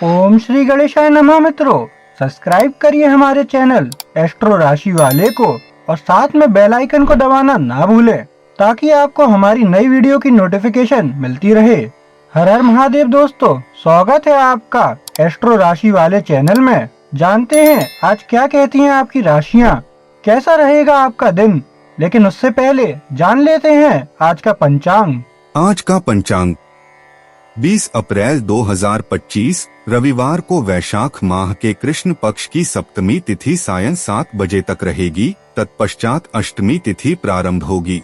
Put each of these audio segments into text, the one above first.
ओम श्री गणेशाय नमः। मित्रों, सब्सक्राइब करिए हमारे चैनल एस्ट्रो राशि वाले को और साथ में बेल आइकन को दबाना ना भूलें ताकि आपको हमारी नई वीडियो की नोटिफिकेशन मिलती रहे। हर हर महादेव दोस्तों, स्वागत है आपका एस्ट्रो राशि वाले चैनल में। जानते हैं आज क्या कहती हैं आपकी राशियां, कैसा रहेगा आपका दिन। लेकिन उससे पहले जान लेते हैं आज का पंचांग। आज का पंचांग 20 अप्रैल 2025 रविवार को वैशाख माह के कृष्ण पक्ष की सप्तमी तिथि सायं 7 बजे तक रहेगी। तत्पश्चात अष्टमी तिथि प्रारंभ होगी।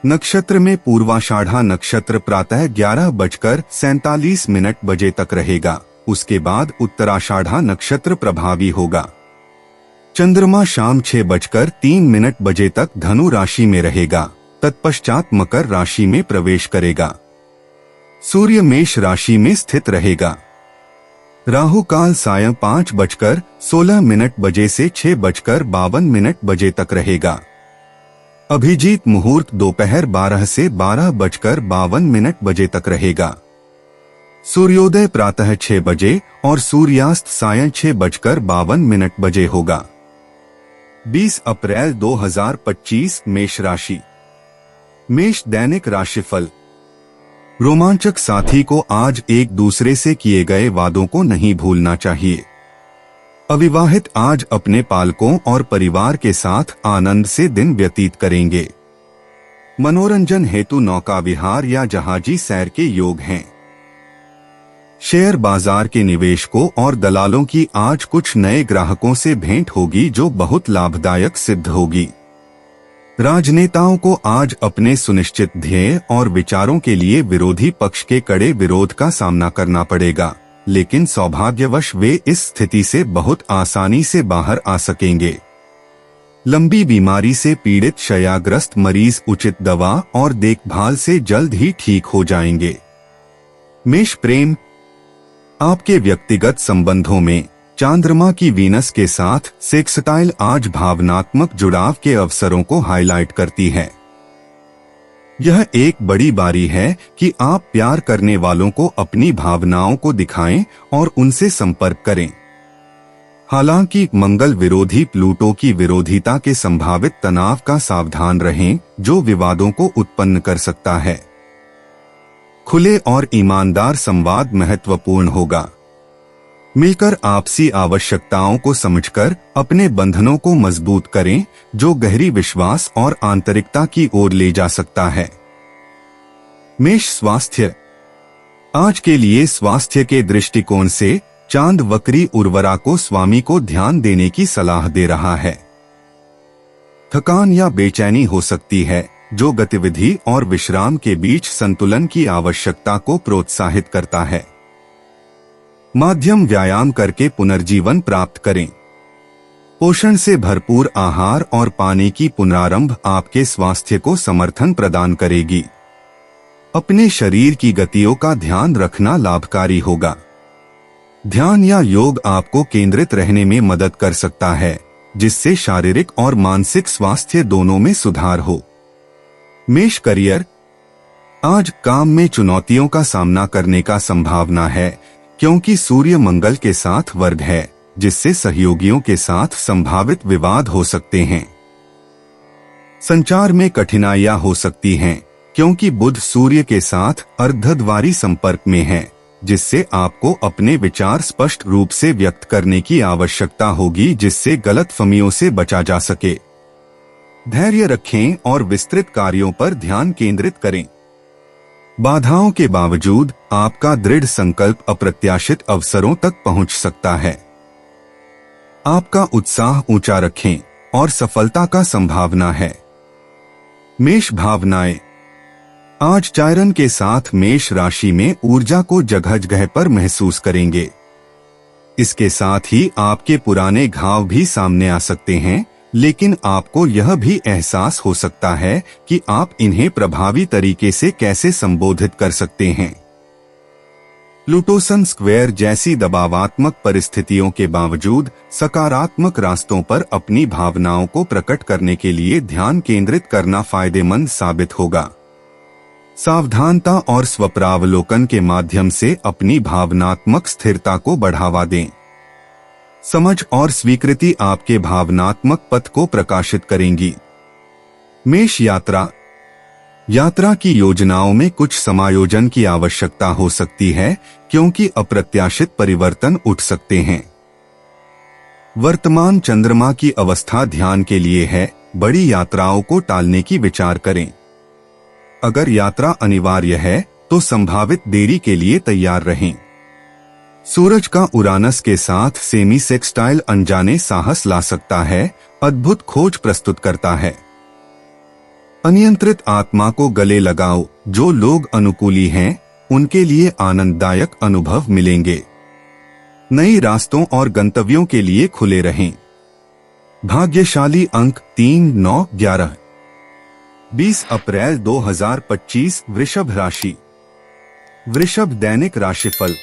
नक्षत्र में पूर्वाषाढ़ा नक्षत्र प्रातः 11:47 बजे तक रहेगा। उसके बाद उत्तराषाढ़ा नक्षत्र प्रभावी होगा। चंद्रमा शाम 6:03 बजे तक धनु राशि में रहेगा। तत्पश्चात मकर राशि में प्रवेश करेगा। सूर्य मेष राशि में स्थित रहेगा। राहु काल सायं 5:16 बजे से 6:52 बजे तक रहेगा। अभिजीत मुहूर्त दोपहर 12 से 12:52 बजे तक रहेगा। सूर्योदय प्रातः 6 बजे और सूर्यास्त सायं 6:52 बजे होगा। 20 अप्रैल 2025 मेष राशि। मेष दैनिक राशिफल। रोमांचक साथी को आज एक दूसरे से किए गए वादों को नहीं भूलना चाहिए। अविवाहित आज अपने पालकों और परिवार के साथ आनंद से दिन व्यतीत करेंगे। मनोरंजन हेतु नौका विहार या जहाजी सैर के योग हैं। शेयर बाजार के निवेशकों और दलालों की आज कुछ नए ग्राहकों से भेंट होगी जो बहुत लाभदायक सिद्ध होगी। राजनेताओं को आज अपने सुनिश्चित ध्येय और विचारों के लिए विरोधी पक्ष के कड़े विरोध का सामना करना पड़ेगा, लेकिन सौभाग्यवश वे इस स्थिति से बहुत आसानी से बाहर आ सकेंगे। लंबी बीमारी से पीड़ित शय्याग्रस्त मरीज उचित दवा और देखभाल से जल्द ही ठीक हो जाएंगे। मेष प्रेम। आपके व्यक्तिगत संबंधों में चंद्रमा की वीनस के साथ सेक्सटाइल आज भावनात्मक जुड़ाव के अवसरों को हाईलाइट करती है। यह एक बड़ी बारी है कि आप प्यार करने वालों को अपनी भावनाओं को दिखाएं और उनसे संपर्क करें। हालांकि मंगल विरोधी प्लूटो की विरोधिता के संभावित तनाव का सावधान रहें जो विवादों को उत्पन्न कर सकता है। खुले और ईमानदार संवाद महत्वपूर्ण होगा। मिलकर आपसी आवश्यकताओं को समझकर अपने बंधनों को मजबूत करें जो गहरी विश्वास और आंतरिकता की ओर ले जा सकता है। मेष स्वास्थ्य। आज के लिए स्वास्थ्य के दृष्टिकोण से चांद वक्री उर्वरा को स्वामी को ध्यान देने की सलाह दे रहा है। थकान या बेचैनी हो सकती है जो गतिविधि और विश्राम के बीच संतुलन की आवश्यकता को प्रोत्साहित करता है। माध्यम व्यायाम करके पुनर्जीवन प्राप्त करें। पोषण से भरपूर आहार और पानी की पुनरारंभ आपके स्वास्थ्य को समर्थन प्रदान करेगी। अपने शरीर की गतियों का ध्यान रखना लाभकारी होगा। ध्यान या योग आपको केंद्रित रहने में मदद कर सकता है जिससे शारीरिक और मानसिक स्वास्थ्य दोनों में सुधार हो। मेष करियर। आज काम में चुनौतियों का सामना करने का संभावना है क्योंकि सूर्य मंगल के साथ वर्ग है जिससे सहयोगियों के साथ संभावित विवाद हो सकते हैं। संचार में कठिनाइयां हो सकती हैं क्योंकि बुध सूर्य के साथ अर्धद्वारी संपर्क में है जिससे आपको अपने विचार स्पष्ट रूप से व्यक्त करने की आवश्यकता होगी जिससे गलतफहमियों से बचा जा सके। धैर्य रखें और विस्तृत कार्यों पर ध्यान केंद्रित करें। बाधाओं के बावजूद आपका दृढ़ संकल्प अप्रत्याशित अवसरों तक पहुंच सकता है। आपका उत्साह ऊंचा रखें और सफलता का संभावना है। मेष भावनाएं। आज चारण के साथ मेष राशि में ऊर्जा को जगह जगह पर महसूस करेंगे। इसके साथ ही आपके पुराने घाव भी सामने आ सकते हैं, लेकिन आपको यह भी एहसास हो सकता है कि आप इन्हें प्रभावी तरीके से कैसे संबोधित कर सकते हैं। प्लूटोसन स्क्वायर जैसी दबावात्मक परिस्थितियों के बावजूद सकारात्मक रास्तों पर अपनी भावनाओं को प्रकट करने के लिए ध्यान केंद्रित करना फायदेमंद साबित होगा। सावधानता और स्वप्रावलोकन के माध्यम से अपनी भावनात्मक स्थिरता को बढ़ावा दें। समझ और स्वीकृति आपके भावनात्मक पथ को प्रकाशित करेंगी। मेष यात्रा। यात्रा की योजनाओं में कुछ समायोजन की आवश्यकता हो सकती है क्योंकि अप्रत्याशित परिवर्तन उठ सकते हैं। वर्तमान चंद्रमा की अवस्था ध्यान के लिए है, बड़ी यात्राओं को टालने की विचार करें। अगर यात्रा अनिवार्य है तो संभावित देरी के लिए तैयार रहें। सूरज का उरानस के साथ सेमी सेक्सटाइल अनजाने साहस ला सकता है, अद्भुत खोज प्रस्तुत करता है। अनियंत्रित आत्मा को गले लगाओ। जो लोग अनुकूली हैं उनके लिए आनंददायक अनुभव मिलेंगे। नई रास्तों और गंतव्यों के लिए खुले रहें। भाग्यशाली अंक 3, 9, 11। 20 अप्रैल 2025 वृषभ राशि। वृषभ दैनिक राशिफल।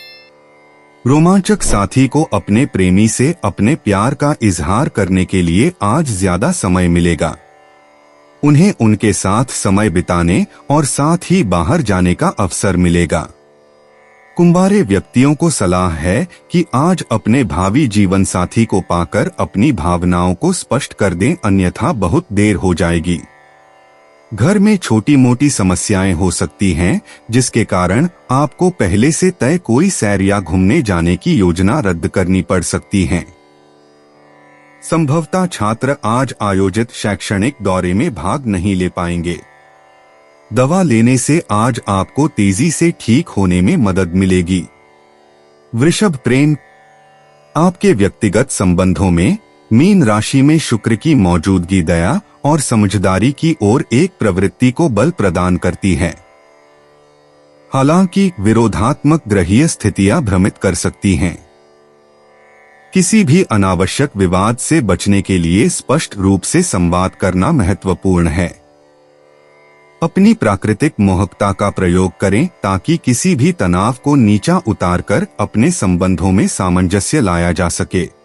रोमांचक साथी को अपने प्रेमी से अपने प्यार का इजहार करने के लिए आज ज्यादा समय मिलेगा। उन्हें उनके साथ समय बिताने और साथ ही बाहर जाने का अवसर मिलेगा। कुंवारे व्यक्तियों को सलाह है कि आज अपने भावी जीवन साथी को पाकर अपनी भावनाओं को स्पष्ट कर दें, अन्यथा बहुत देर हो जाएगी। घर में छोटी मोटी समस्याएं हो सकती हैं, जिसके कारण आपको पहले से तय कोई सैर या घूमने जाने की योजना रद्द करनी पड़ सकती है। संभवतः छात्र आज आयोजित शैक्षणिक दौरे में भाग नहीं ले पाएंगे। दवा लेने से आज आपको तेजी से ठीक होने में मदद मिलेगी। वृषभ प्रेम। आपके व्यक्तिगत संबंधों में मीन राशि में शुक्र की मौजूदगी दया और समझदारी की ओर एक प्रवृत्ति को बल प्रदान करती है। हालांकि विरोधात्मक ग्रहीय स्थितियां भ्रमित कर सकती हैं। किसी भी अनावश्यक विवाद से बचने के लिए स्पष्ट रूप से संवाद करना महत्वपूर्ण है। अपनी प्राकृतिक मोहकता का प्रयोग करें ताकि किसी भी तनाव को नीचा उतारकर अपने संबंधों में सामंजस्य लाया जा सके।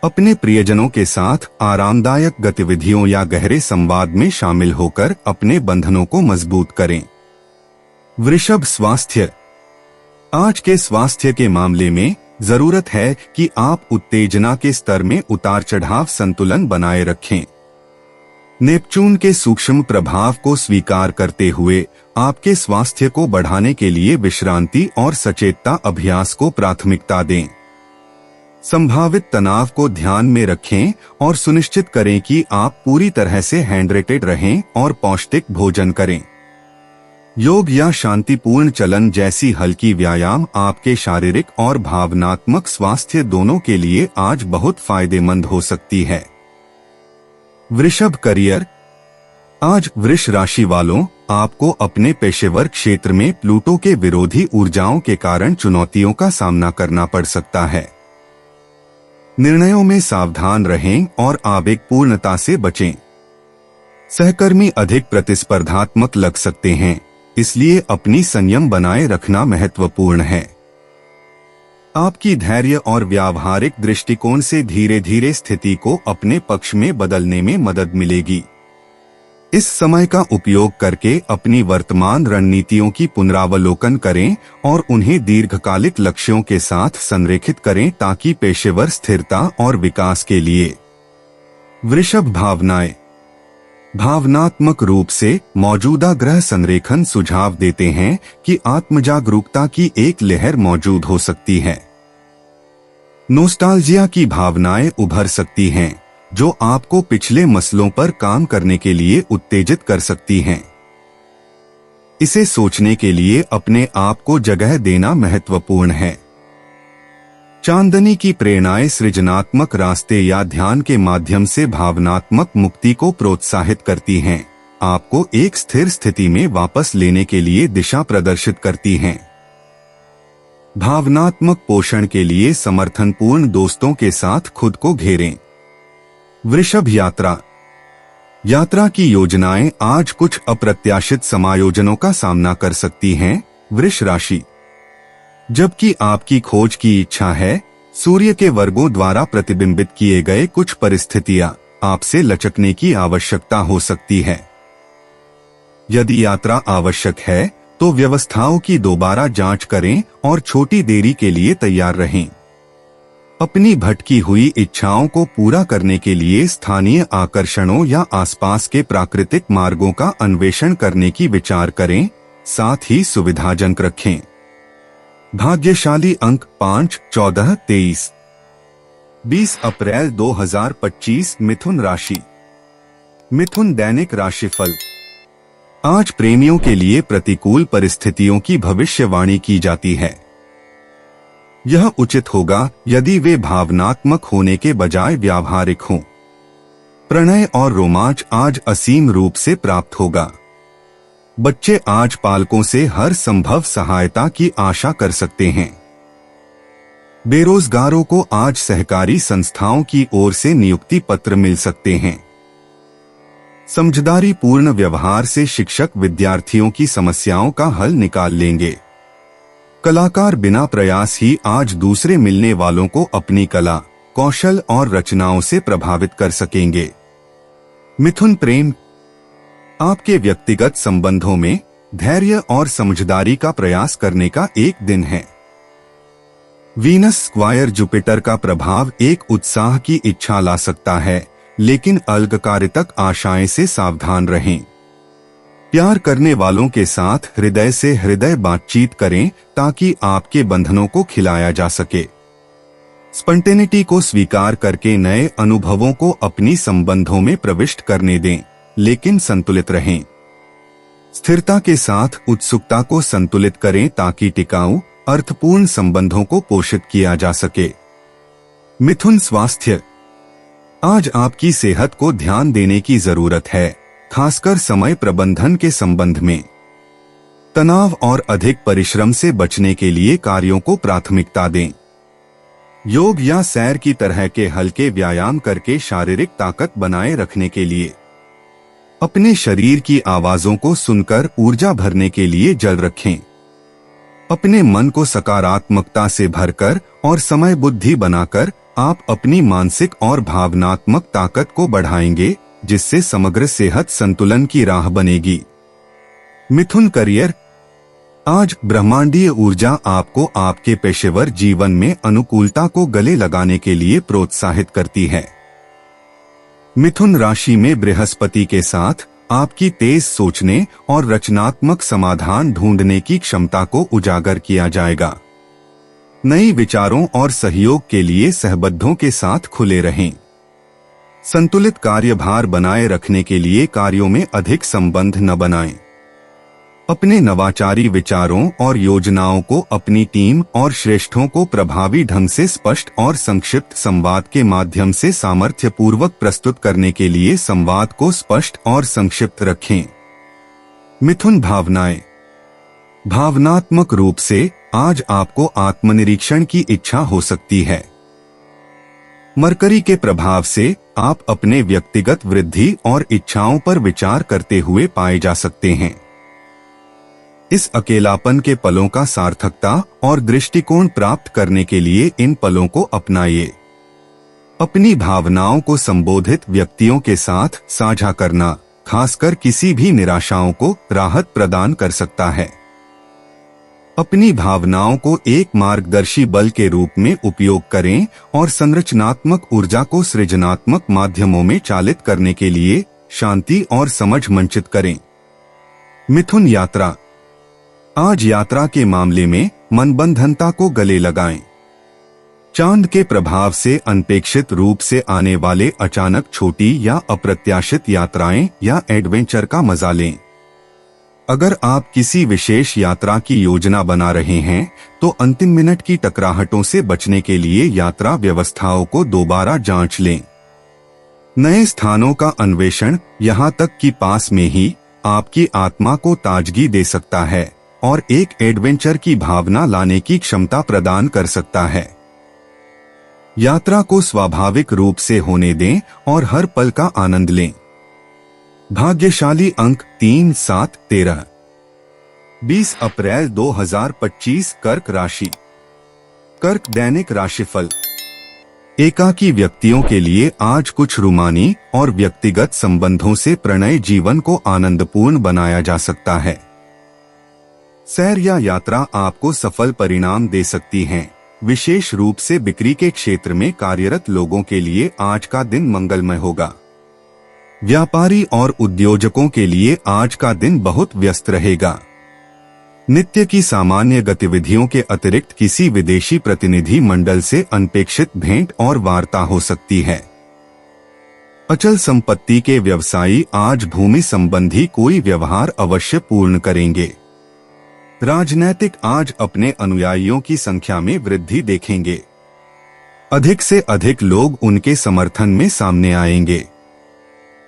अपने प्रियजनों के साथ आरामदायक गतिविधियों या गहरे संवाद में शामिल होकर अपने बंधनों को मजबूत करें। वृषभ स्वास्थ्य। आज के स्वास्थ्य के मामले में जरूरत है कि आप उत्तेजना के स्तर में उतार चढ़ाव संतुलन बनाए रखें। नेपच्यून के सूक्ष्म प्रभाव को स्वीकार करते हुए आपके स्वास्थ्य को बढ़ाने के लिए विश्रांति और सचेतता अभ्यास को प्राथमिकता दें। संभावित तनाव को ध्यान में रखें और सुनिश्चित करें कि आप पूरी तरह से हाइड्रेटेड रहें और पौष्टिक भोजन करें। योग या शांतिपूर्ण चलन जैसी हल्की व्यायाम आपके शारीरिक और भावनात्मक स्वास्थ्य दोनों के लिए आज बहुत फायदेमंद हो सकती है। वृषभ करियर। आज वृष राशि वालों, आपको अपने पेशेवर क्षेत्र में प्लूटो के विरोधी ऊर्जाओं के कारण चुनौतियों का सामना करना पड़ सकता है। निर्णयों में सावधान रहें और आवेगपूर्णता से बचें। सहकर्मी अधिक प्रतिस्पर्धात्मक लग सकते हैं, इसलिए अपनी संयम बनाए रखना महत्वपूर्ण है। आपकी धैर्य और व्यावहारिक दृष्टिकोण से धीरे धीरे स्थिति को अपने पक्ष में बदलने में मदद मिलेगी। इस समय का उपयोग करके अपनी वर्तमान रणनीतियों की पुनरावलोकन करें और उन्हें दीर्घकालिक लक्ष्यों के साथ संरेखित करें ताकि पेशेवर स्थिरता और विकास के लिए। वृषभ भावनाएं। भावनात्मक रूप से मौजूदा ग्रह संरेखन सुझाव देते हैं कि आत्मजागरूकता की एक लहर मौजूद हो सकती है। नोस्टाल्जिया की भावनाएं उभर सकती हैं, जो आपको पिछले मसलों पर काम करने के लिए उत्तेजित कर सकती हैं। इसे सोचने के लिए अपने आप को जगह देना महत्वपूर्ण है। चांदनी की प्रेरणाएं सृजनात्मक रास्ते या ध्यान के माध्यम से भावनात्मक मुक्ति को प्रोत्साहित करती हैं, आपको एक स्थिर स्थिति में वापस लेने के लिए दिशा प्रदर्शित करती हैं। भावनात्मक पोषण के लिए समर्थनपूर्ण दोस्तों के साथ खुद को घेरें। वृषभ यात्रा। यात्रा की योजनाएं आज कुछ अप्रत्याशित समायोजनों का सामना कर सकती हैं। वृष राशि। जबकि आपकी खोज की इच्छा है, सूर्य के वर्गों द्वारा प्रतिबिंबित किए गए कुछ परिस्थितियां आपसे लचकने की आवश्यकता हो सकती है। यदि यात्रा आवश्यक है तो व्यवस्थाओं की दोबारा जांच करें और छोटी देरी के लिए तैयार रहें। अपनी भटकी हुई इच्छाओं को पूरा करने के लिए स्थानीय आकर्षणों या आसपास के प्राकृतिक मार्गों का अन्वेषण करने की विचार करें, साथ ही सुविधाजनक रखें। भाग्यशाली अंक 5, 14, 23। 20 अप्रैल 2025 मिथुन राशि। मिथुन दैनिक राशिफल। आज प्रेमियों के लिए प्रतिकूल परिस्थितियों की भविष्यवाणी की जाती है। यह उचित होगा यदि वे भावनात्मक होने के बजाय व्यावहारिक हों। प्रणय और रोमांच आज असीम रूप से प्राप्त होगा। बच्चे आज पालकों से हर संभव सहायता की आशा कर सकते हैं। बेरोजगारों को आज सहकारी संस्थाओं की ओर से नियुक्ति पत्र मिल सकते हैं। समझदारी पूर्ण व्यवहार से शिक्षक विद्यार्थियों की समस्याओं का हल निकाल लेंगे। कलाकार बिना प्रयास ही आज दूसरे मिलने वालों को अपनी कला, कौशल और रचनाओं से प्रभावित कर सकेंगे। मिथुन प्रेम। आपके व्यक्तिगत संबंधों में धैर्य और समझदारी का प्रयास करने का एक दिन है। वीनस स्क्वायर जुपिटर का प्रभाव एक उत्साह की इच्छा ला सकता है, लेकिन अल्पकालिक आशाएं से सावधान रहें। प्यार करने वालों के साथ हृदय से हृदय बातचीत करें ताकि आपके बंधनों को खिलाया जा सके। स्पॉन्टेनिटी को स्वीकार करके नए अनुभवों को अपनी संबंधों में प्रविष्ट करने दें, लेकिन संतुलित रहें। स्थिरता के साथ उत्सुकता को संतुलित करें ताकि टिकाऊ, अर्थपूर्ण संबंधों को पोषित किया जा सके। मिथुन स्वास्थ्य। आज आपकी सेहत को ध्यान देने की जरूरत है, खासकर समय प्रबंधन के संबंध में। तनाव और अधिक परिश्रम से बचने के लिए कार्यों को प्राथमिकता दें। योग या सैर की तरह के हल्के व्यायाम करके शारीरिक ताकत बनाए रखने के लिए। अपने शरीर की आवाजों को सुनकर ऊर्जा भरने के लिए जल रखें। अपने मन को सकारात्मकता से भरकर और समय बुद्धि बनाकर आप अपनी मानसिक और भावनात्मक ताकत को बढ़ाएंगे, जिससे समग्र सेहत संतुलन की राह बनेगी। मिथुन करियर। आज ब्रह्मांडीय ऊर्जा आपको आपके पेशेवर जीवन में अनुकूलता को गले लगाने के लिए प्रोत्साहित करती है। मिथुन राशि में बृहस्पति के साथ आपकी तेज सोचने और रचनात्मक समाधान ढूंढने की क्षमता को उजागर किया जाएगा। नई विचारों और सहयोग के लिए सहबद्धों के साथ खुले रहें। संतुलित कार्यभार बनाए रखने के लिए कार्यों में अधिक संबंध न बनाएं। अपने नवाचारी विचारों और योजनाओं को अपनी टीम और श्रेष्ठों को प्रभावी ढंग से स्पष्ट और संक्षिप्त संवाद के माध्यम से सामर्थ्यपूर्वक प्रस्तुत करने के लिए संवाद को स्पष्ट और संक्षिप्त रखें। मिथुन भावनाएं। भावनात्मक रूप से आज आपको आत्मनिरीक्षण की इच्छा हो सकती है। मरकरी के प्रभाव से आप अपने व्यक्तिगत वृद्धि और इच्छाओं पर विचार करते हुए पाए जा सकते हैं। इस अकेलापन के पलों का सार्थकता और दृष्टिकोण प्राप्त करने के लिए इन पलों को अपनाइए। अपनी भावनाओं को संबोधित व्यक्तियों के साथ साझा करना, खासकर किसी भी निराशाओं को राहत प्रदान कर सकता है। अपनी भावनाओं को एक मार्गदर्शी बल के रूप में उपयोग करें और संरचनात्मक ऊर्जा को सृजनात्मक माध्यमों में चालित करने के लिए शांति और समझ मंचित करें। मिथुन यात्रा। आज यात्रा के मामले में मनबंधनता को गले लगाएं। चांद के प्रभाव से अनपेक्षित रूप से आने वाले अचानक छोटी या अप्रत्याशित यात्राएं या एडवेंचर का मजा लें। अगर आप किसी विशेष यात्रा की योजना बना रहे हैं तो अंतिम मिनट की टकराहटों से बचने के लिए यात्रा व्यवस्थाओं को दोबारा जांच लें। नए स्थानों का अन्वेषण, यहां तक कि पास में ही, आपकी आत्मा को ताजगी दे सकता है और एक एडवेंचर की भावना लाने की क्षमता प्रदान कर सकता है। यात्रा को स्वाभाविक रूप से होने दें और हर पल का आनंद लें। भाग्यशाली अंक 3, 7, 13। 20 अप्रैल 2025 कर्क राशि। कर्क दैनिक राशिफल। एकाकी व्यक्तियों के लिए आज कुछ रूमानी और व्यक्तिगत संबंधों से प्रणय जीवन को आनंदपूर्ण बनाया जा सकता है। सैर या यात्रा आपको सफल परिणाम दे सकती हैं। विशेष रूप से बिक्री के क्षेत्र में कार्यरत लोगों के लिए आज का दिन मंगलमय होगा। व्यापारी और उद्योजकों के लिए आज का दिन बहुत व्यस्त रहेगा। नित्य की सामान्य गतिविधियों के अतिरिक्त किसी विदेशी प्रतिनिधि मंडल से अनपेक्षित भेंट और वार्ता हो सकती है। अचल संपत्ति के व्यवसायी आज भूमि संबंधी कोई व्यवहार अवश्य पूर्ण करेंगे। राजनैतिक आज अपने अनुयायियों की संख्या में वृद्धि देखेंगे। अधिक से अधिक लोग उनके समर्थन में सामने आएंगे।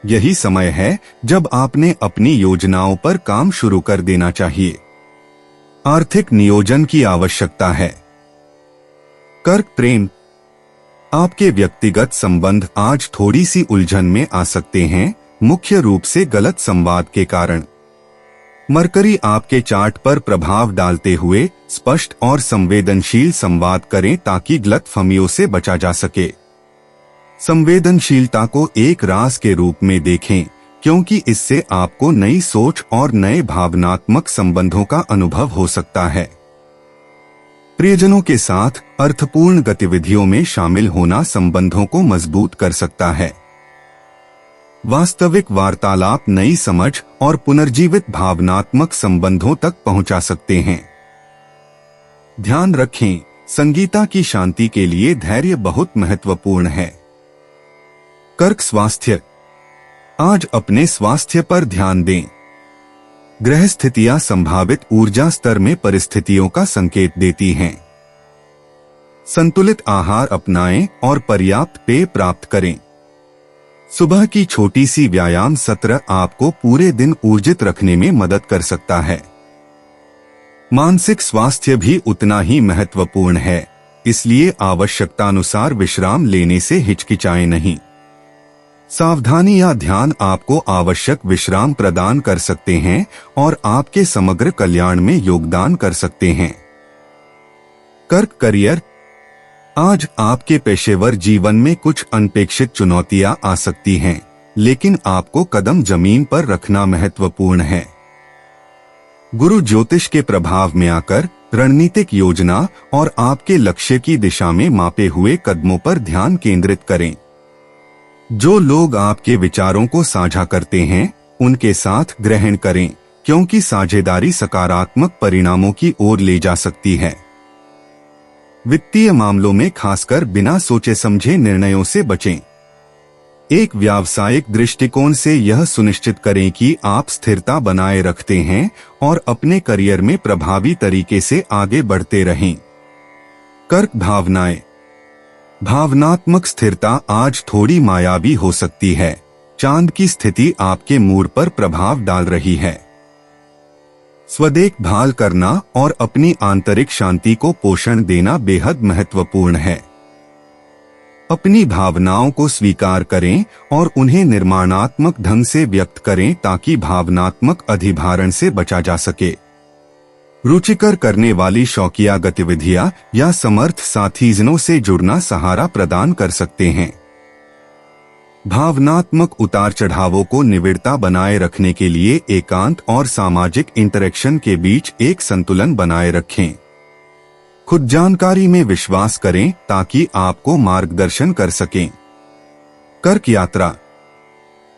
यही समय है जब आपने अपनी योजनाओं पर काम शुरू कर देना चाहिए। आर्थिक नियोजन की आवश्यकता है। कर्क प्रेम, आपके व्यक्तिगत संबंध आज थोड़ी सी उलझन में आ सकते हैं, मुख्य रूप से गलत संवाद के कारण। मरकरी आपके चार्ट पर प्रभाव डालते हुए स्पष्ट और संवेदनशील संवाद करें ताकि गलतफहमियों से बचा जा सके। संवेदनशीलता को एक राज के रूप में देखें, क्योंकि इससे आपको नई सोच और नए भावनात्मक संबंधों का अनुभव हो सकता है। प्रियजनों के साथ अर्थपूर्ण गतिविधियों में शामिल होना संबंधों को मजबूत कर सकता है। वास्तविक वार्तालाप नई समझ और पुनर्जीवित भावनात्मक संबंधों तक पहुंचा सकते हैं। ध्यान रखें, संगीता की शांति के लिए धैर्य बहुत महत्वपूर्ण है। कर्क स्वास्थ्य, आज अपने स्वास्थ्य पर ध्यान दें। ग्रह स्थितियां संभावित ऊर्जा स्तर में परिस्थितियों का संकेत देती हैं। संतुलित आहार अपनाएं और पर्याप्त पेय प्राप्त करें। सुबह की छोटी सी व्यायाम सत्र आपको पूरे दिन ऊर्जित रखने में मदद कर सकता है। मानसिक स्वास्थ्य भी उतना ही महत्वपूर्ण है, इसलिए आवश्यकतानुसार विश्राम लेने से हिचकिचाएं नहीं। सावधानी या ध्यान आपको आवश्यक विश्राम प्रदान कर सकते हैं और आपके समग्र कल्याण में योगदान कर सकते हैं। कर्क करियर, आज आपके पेशेवर जीवन में कुछ अनपेक्षित चुनौतियां आ सकती हैं, लेकिन आपको कदम जमीन पर रखना महत्वपूर्ण है। गुरु ज्योतिष के प्रभाव में आकर रणनीतिक योजना और आपके लक्ष्य की दिशा में मापे हुए कदमों पर ध्यान केंद्रित करें। जो लोग आपके विचारों को साझा करते हैं, उनके साथ ग्रहण करें, क्योंकि साझेदारी सकारात्मक परिणामों की ओर ले जा सकती है। वित्तीय मामलों में खासकर बिना सोचे समझे निर्णयों से बचें। एक व्यावसायिक दृष्टिकोण से यह सुनिश्चित करें कि आप स्थिरता बनाए रखते हैं और अपने करियर में प्रभावी तरीके से आगे बढ़ते रहें। कर्क भावनाएं, भावनात्मक स्थिरता आज थोड़ी मायावी हो सकती है। चांद की स्थिति आपके मूड पर प्रभाव डाल रही है। स्वदेखभाल करना और अपनी आंतरिक शांति को पोषण देना बेहद महत्वपूर्ण है। अपनी भावनाओं को स्वीकार करें और उन्हें निर्माणात्मक ढंग से व्यक्त करें ताकि भावनात्मक अधिभारण से बचा जा सके। रुचिकर करने वाली शौकिया गतिविधियां या समर्थ साथीजनों से जुड़ना सहारा प्रदान कर सकते हैं। भावनात्मक उतार चढ़ावों को निविड़ता बनाए रखने के लिए एकांत और सामाजिक इंटरेक्शन के बीच एक संतुलन बनाए रखें। खुद जानकारी में विश्वास करें ताकि आपको मार्गदर्शन कर सकें। कर्क यात्रा,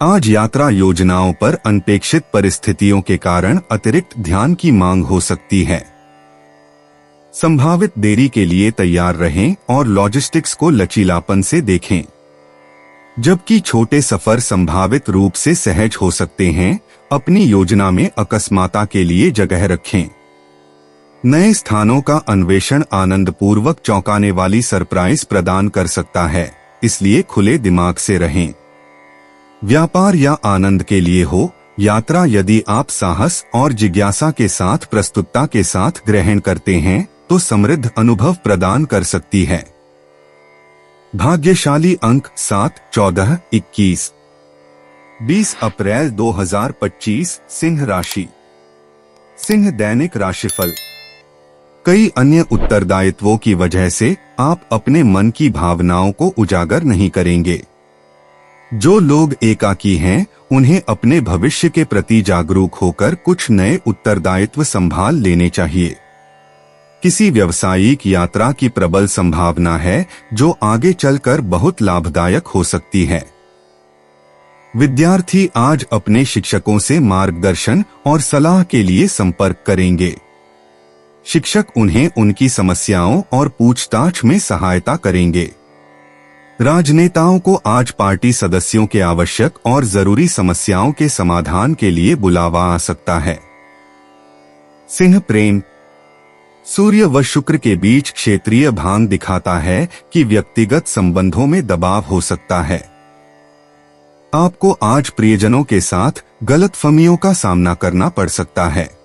आज यात्रा योजनाओं पर अनपेक्षित परिस्थितियों के कारण अतिरिक्त ध्यान की मांग हो सकती है। संभावित देरी के लिए तैयार रहें और लॉजिस्टिक्स को लचीलापन से देखें। जबकि छोटे सफर संभावित रूप से सहज हो सकते हैं, अपनी योजना में अकस्मातता के लिए जगह रखें। नए स्थानों का अन्वेषण आनंदपूर्वक चौंकाने वाली सरप्राइज प्रदान कर सकता है, इसलिए खुले दिमाग से रहें। व्यापार या आनंद के लिए हो यात्रा, यदि आप साहस और जिज्ञासा के साथ प्रस्तुतता के साथ ग्रहण करते हैं तो समृद्ध अनुभव प्रदान कर सकती है। भाग्यशाली अंक 7, 14, 21। 20 अप्रैल 2025 सिंह राशि। सिंह दैनिक राशिफल। कई अन्य उत्तरदायित्वों की वजह से आप अपने मन की भावनाओं को उजागर नहीं करेंगे। जो लोग एकाकी हैं, उन्हें अपने भविष्य के प्रति जागरूक होकर कुछ नए उत्तरदायित्व संभाल लेने चाहिए। किसी व्यावसायिक यात्रा की प्रबल संभावना है जो आगे चलकर बहुत लाभदायक हो सकती है। विद्यार्थी आज अपने शिक्षकों से मार्गदर्शन और सलाह के लिए संपर्क करेंगे। शिक्षक उन्हें उनकी समस्याओं और पूछताछ में सहायता करेंगे। राजनेताओं को आज पार्टी सदस्यों के आवश्यक और जरूरी समस्याओं के समाधान के लिए बुलावा आ सकता है। सिंह प्रेम। सूर्य व शुक्र के बीच क्षेत्रीय भांग दिखाता है कि व्यक्तिगत संबंधों में दबाव हो सकता है। आपको आज प्रियजनों के साथ गलतफहमियों का सामना करना पड़ सकता है।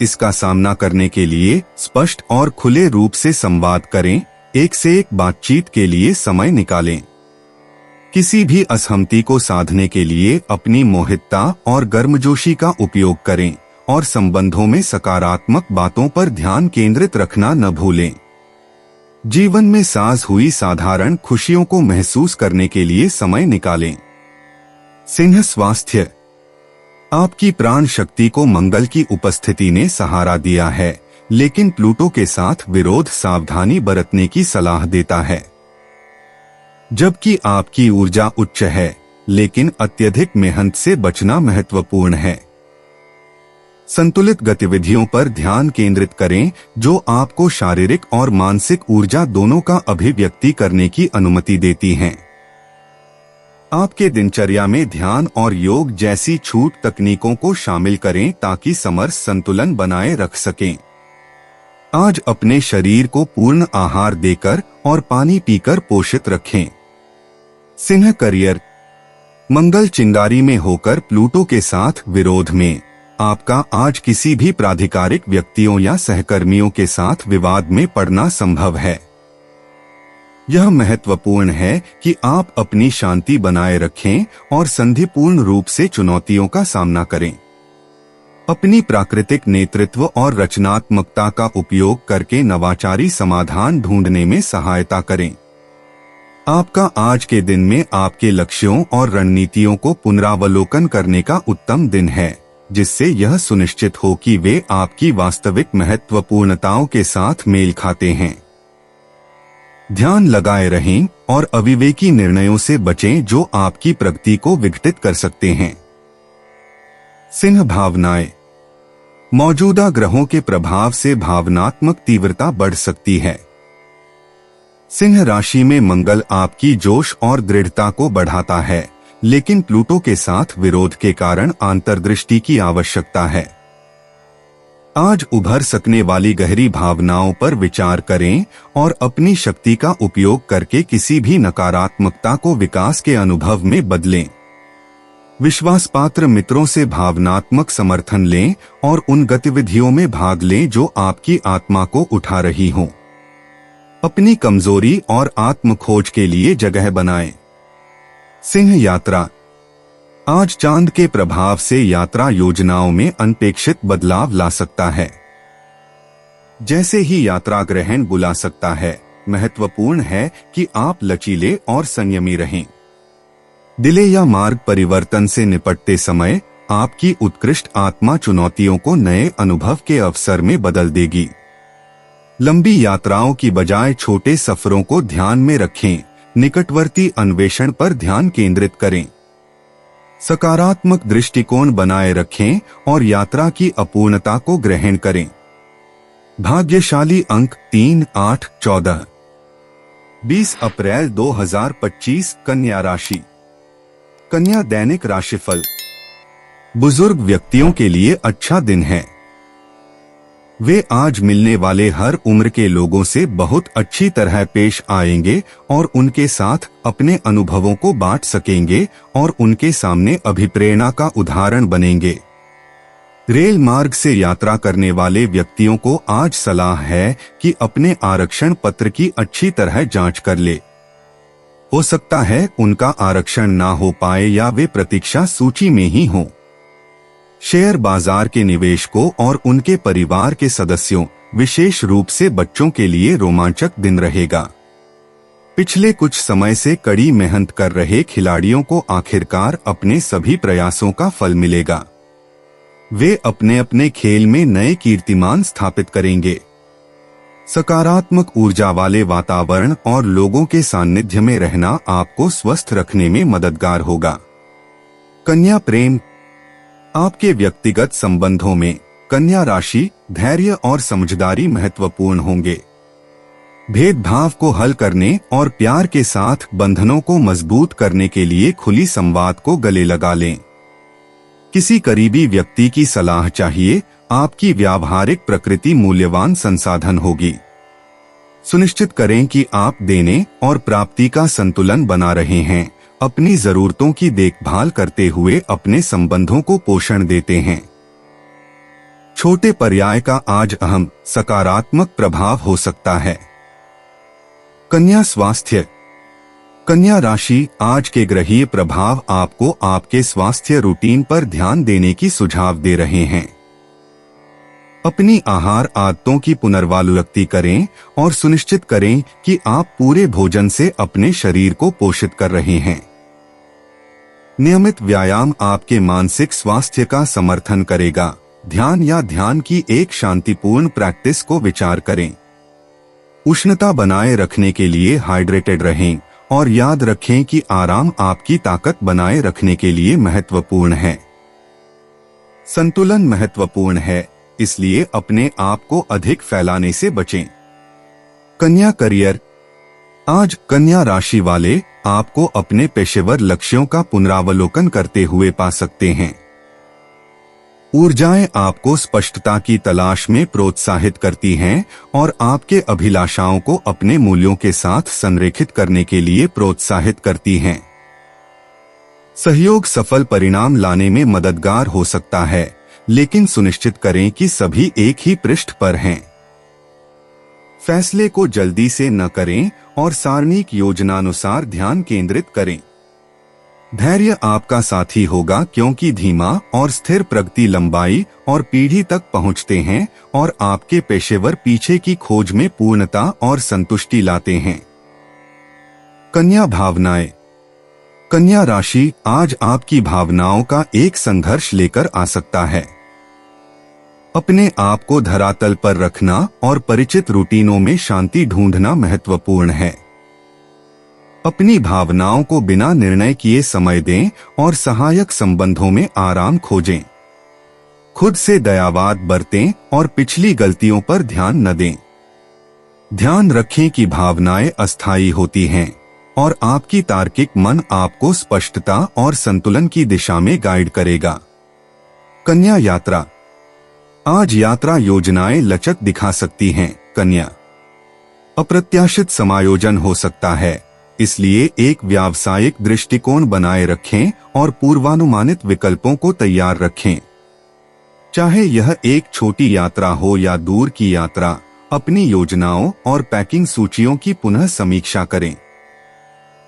इसका सामना करने के लिए स्पष्ट और खुले रूप से संवाद करें, एक से एक बातचीत के लिए समय निकालें। किसी भी असहमति को साधने के लिए अपनी मोहितता और गर्मजोशी का उपयोग करें और संबंधों में सकारात्मक बातों पर ध्यान केंद्रित रखना न भूलें। जीवन में साज हुई साधारण खुशियों को महसूस करने के लिए समय निकालें। सिंह स्वास्थ्य। आपकी प्राण शक्ति को मंगल की उपस्थिति ने सहारा दिया है, लेकिन प्लूटो के साथ विरोध सावधानी बरतने की सलाह देता है। जबकि आपकी ऊर्जा उच्च है, लेकिन अत्यधिक मेहनत से बचना महत्वपूर्ण है। संतुलित गतिविधियों पर ध्यान केंद्रित करें जो आपको शारीरिक और मानसिक ऊर्जा दोनों का अभिव्यक्ति करने की अनुमति देती हैं। आपके दिनचर्या में ध्यान और योग जैसी छूट तकनीकों को शामिल करें ताकि समरस संतुलन बनाए रख सकें। आज अपने शरीर को पूर्ण आहार देकर और पानी पीकर पोषित रखें। सिंह करियर। मंगल चिंगारी में होकर प्लूटो के साथ विरोध में, आपका आज किसी भी प्राधिकारिक व्यक्तियों या सहकर्मियों के साथ विवाद में पड़ना संभव है। यह महत्वपूर्ण है कि आप अपनी शांति बनाए रखें और संधिपूर्ण रूप से चुनौतियों का सामना करें। अपनी प्राकृतिक नेतृत्व और रचनात्मकता का उपयोग करके नवाचारी समाधान ढूंढने में सहायता करें। आपका आज के दिन में आपके लक्ष्यों और रणनीतियों को पुनरावलोकन करने का उत्तम दिन है, जिससे यह सुनिश्चित हो कि वे आपकी वास्तविक महत्वपूर्णताओं के साथ मेल खाते हैं। ध्यान लगाए रहें और अविवेकी निर्णयों से बचें जो आपकी प्रगति को विघटित कर सकते हैं। सिंह भावनाएं। मौजूदा ग्रहों के प्रभाव से भावनात्मक तीव्रता बढ़ सकती है। सिंह राशि में मंगल आपकी जोश और दृढ़ता को बढ़ाता है, लेकिन प्लूटो के साथ विरोध के कारण अंतर्दृष्टि की आवश्यकता है। आज उभर सकने वाली गहरी भावनाओं पर विचार करें और अपनी शक्ति का उपयोग करके किसी भी नकारात्मकता को विकास के अनुभव में बदलें। विश्वासपात्र मित्रों से भावनात्मक समर्थन लें और उन गतिविधियों में भाग लें जो आपकी आत्मा को उठा रही हों। अपनी कमजोरी और आत्म खोज के लिए जगह बनाएं। सिंह यात्रा। आज चांद के प्रभाव से यात्रा योजनाओं में अनपेक्षित बदलाव ला सकता है। जैसे ही यात्रा ग्रहण बुला सकता है, महत्वपूर्ण है कि आप लचीले और संयमी रहें। दिले या मार्ग परिवर्तन से निपटते समय आपकी उत्कृष्ट आत्मा चुनौतियों को नए अनुभव के अवसर में बदल देगी। लंबी यात्राओं की बजाय छोटे सफरों को ध्यान में रखें। निकटवर्ती अन्वेषण पर ध्यान केंद्रित करें। सकारात्मक दृष्टिकोण बनाए रखें और यात्रा की अपूर्णता को ग्रहण करें। भाग्यशाली अंक 3, 8, 14। 20 अप्रैल 2025 कन्या राशि। कन्या दैनिक राशिफल। बुजुर्ग व्यक्तियों के लिए अच्छा दिन है। वे आज मिलने वाले हर उम्र के लोगों से बहुत अच्छी तरह पेश आएंगे और उनके साथ अपने अनुभवों को बांट सकेंगे और उनके सामने अभिप्रेरणा का उदाहरण बनेंगे। रेल मार्ग से यात्रा करने वाले व्यक्तियों को आज सलाह है कि अपने आरक्षण पत्र की अच्छी तरह जांच कर ले। हो सकता है उनका आरक्षण ना हो पाए या वे प्रतीक्षा सूची में ही हों। शेयर बाजार के निवेशकों और उनके परिवार के सदस्यों विशेष रूप से बच्चों के लिए रोमांचक दिन रहेगा। पिछले कुछ समय से कड़ी मेहनत कर रहे खिलाड़ियों को आखिरकार अपने सभी प्रयासों का फल मिलेगा। वे अपने अपने खेल में नए कीर्तिमान स्थापित करेंगे। सकारात्मक ऊर्जा वाले वातावरण और लोगों के सानिध्य में रहना आपको स्वस्थ रखने में मददगार होगा। कन्या प्रेम, आपके व्यक्तिगत संबंधों में कन्या राशि धैर्य और समझदारी महत्वपूर्ण होंगे। भेदभाव को हल करने और प्यार के साथ बंधनों को मजबूत करने के लिए खुली संवाद को गले लगा लें। किसी करीबी व्यक्ति की सलाह चाहिए, आपकी व्यावहारिक प्रकृति मूल्यवान संसाधन होगी। सुनिश्चित करें कि आप देने और प्राप्ति का संतुलन बना रहे हैं, अपनी जरूरतों की देखभाल करते हुए अपने संबंधों को पोषण देते हैं। छोटे पर्याय का आज अहम सकारात्मक प्रभाव हो सकता है। कन्या स्वास्थ्य, कन्या राशि आज के ग्रहीय प्रभाव आपको आपके स्वास्थ्य रूटीन पर ध्यान देने की सुझाव दे रहे हैं। अपनी आहार आदतों की पुनर्वालोक्ति करें और सुनिश्चित करें कि आप पूरे भोजन से अपने शरीर को पोषित कर रहे हैं। नियमित व्यायाम आपके मानसिक स्वास्थ्य का समर्थन करेगा। ध्यान या ध्यान की एक शांतिपूर्ण प्रैक्टिस को विचार करें। उष्णता बनाए रखने के लिए हाइड्रेटेड रहें और याद रखें कि आराम आपकी ताकत बनाए रखने के लिए महत्वपूर्ण है। संतुलन महत्वपूर्ण है, इसलिए अपने आप को अधिक फैलाने से बचें। कन्या करियर, आज कन्या राशि वाले आपको अपने पेशेवर लक्ष्यों का पुनरावलोकन करते हुए पा सकते हैं। ऊर्जाएं आपको स्पष्टता की तलाश में प्रोत्साहित करती हैं और आपके अभिलाषाओं को अपने मूल्यों के साथ संरेखित करने के लिए प्रोत्साहित करती हैं। सहयोग सफल परिणाम लाने में मददगार हो सकता है, लेकिन सुनिश्चित करें कि सभी एक ही पृष्ठ पर हैं। फैसले को जल्दी से न करें और सारणिक योजनानुसार ध्यान केंद्रित करें। धैर्य आपका साथी होगा, क्योंकि धीमा और स्थिर प्रगति लंबाई और पीढ़ी तक पहुंचते हैं और आपके पेशेवर पीछे की खोज में पूर्णता और संतुष्टि लाते हैं। कन्या भावनाएं, कन्या राशि आज आपकी भावनाओं का एक संघर्ष लेकर आ सकता है। अपने आप को धरातल पर रखना और परिचित रूटीनों में शांति ढूंढना महत्वपूर्ण है। अपनी भावनाओं को बिना निर्णय किए समय दें और सहायक संबंधों में आराम खोजें। खुद से दयावाद बरतें और पिछली गलतियों पर ध्यान न दें। ध्यान रखें कि भावनाएं अस्थायी होती हैं और आपकी तार्किक मन आपको स्पष्टता और संतुलन की दिशा में गाइड करेगा। कन्या यात्रा, आज यात्रा योजनाएं लचक दिखा सकती हैं। कन्या, अप्रत्याशित समायोजन हो सकता है, इसलिए एक व्यावसायिक दृष्टिकोण बनाए रखें और पूर्वानुमानित विकल्पों को तैयार रखें। चाहे यह एक छोटी यात्रा हो या दूर की यात्रा, अपनी योजनाओं और पैकिंग सूचियों की पुनः समीक्षा करें।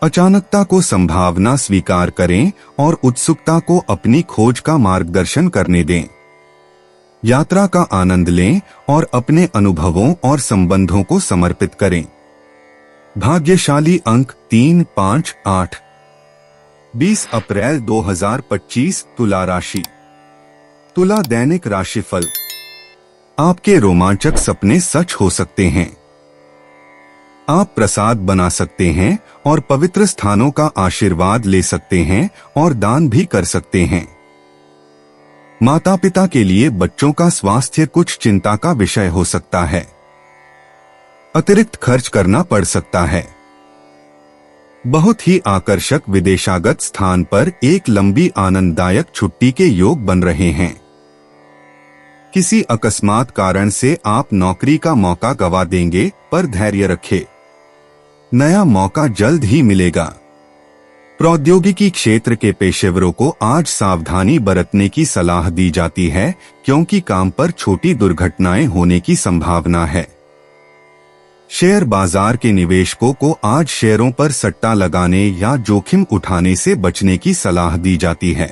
अचानकता को संभावना स्वीकार करें और उत्सुकता को अपनी खोज का मार्गदर्शन करने दें। यात्रा का आनंद लें और अपने अनुभवों और संबंधों को समर्पित करें। भाग्यशाली अंक 3, 5, 8। 20 अप्रैल 2025 तुला राशि। तुला दैनिक राशिफल। आपके रोमांचक सपने सच हो सकते हैं। आप प्रसाद बना सकते हैं और पवित्र स्थानों का आशीर्वाद ले सकते हैं और दान भी कर सकते हैं। माता पिता के लिए बच्चों का स्वास्थ्य कुछ चिंता का विषय हो सकता है। अतिरिक्त खर्च करना पड़ सकता है। बहुत ही आकर्षक विदेशागत स्थान पर एक लंबी आनंददायक छुट्टी के योग बन रहे हैं। किसी अकस्मात कारण से आप नौकरी का मौका गवा देंगे, पर धैर्य रखें। नया मौका जल्द ही मिलेगा। प्रौद्योगिकी क्षेत्र के पेशेवरों को आज सावधानी बरतने की सलाह दी जाती है, क्योंकि काम पर छोटी दुर्घटनाएं होने की संभावना है। शेयर बाजार के निवेशकों को आज शेयरों पर सट्टा लगाने या जोखिम उठाने से बचने की सलाह दी जाती है।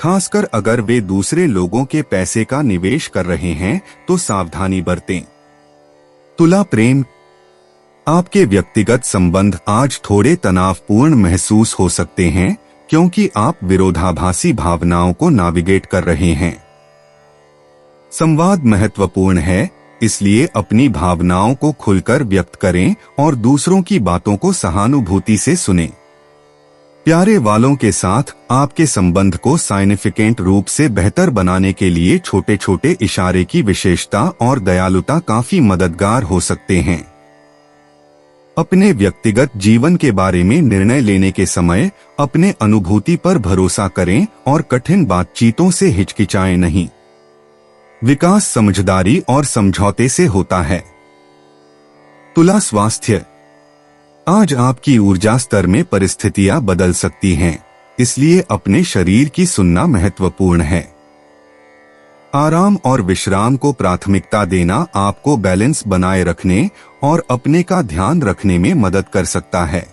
खासकर अगर वे दूसरे लोगों के पैसे का निवेश कर रहे हैं तो सावधानी बरतें। तुला प्रेम, आपके व्यक्तिगत संबंध आज थोड़े तनावपूर्ण महसूस हो सकते हैं क्योंकि आप विरोधाभासी भावनाओं को नेविगेट कर रहे हैं। संवाद महत्वपूर्ण है, इसलिए अपनी भावनाओं को खुलकर व्यक्त करें और दूसरों की बातों को सहानुभूति से सुनें। प्यारे वालों के साथ आपके संबंध को साइनिफिकेंट रूप से बेहतर बनाने के लिए छोटे छोटे इशारे की विशेषता और दयालुता काफी मददगार हो सकते हैं। अपने व्यक्तिगत जीवन के बारे में निर्णय लेने के समय अपने अनुभूति पर भरोसा करें और कठिन बातचीतों से हिचकिचाएं नहीं। विकास समझदारी और समझौते से होता है। तुला स्वास्थ्य, आज आपकी ऊर्जा स्तर में परिस्थितियां बदल सकती हैं, इसलिए अपने शरीर की सुनना महत्वपूर्ण है। आराम और विश्राम को प्राथमिकता देना आपको बैलेंस बनाए रखने और अपने का ध्यान रखने में मदद कर सकता है।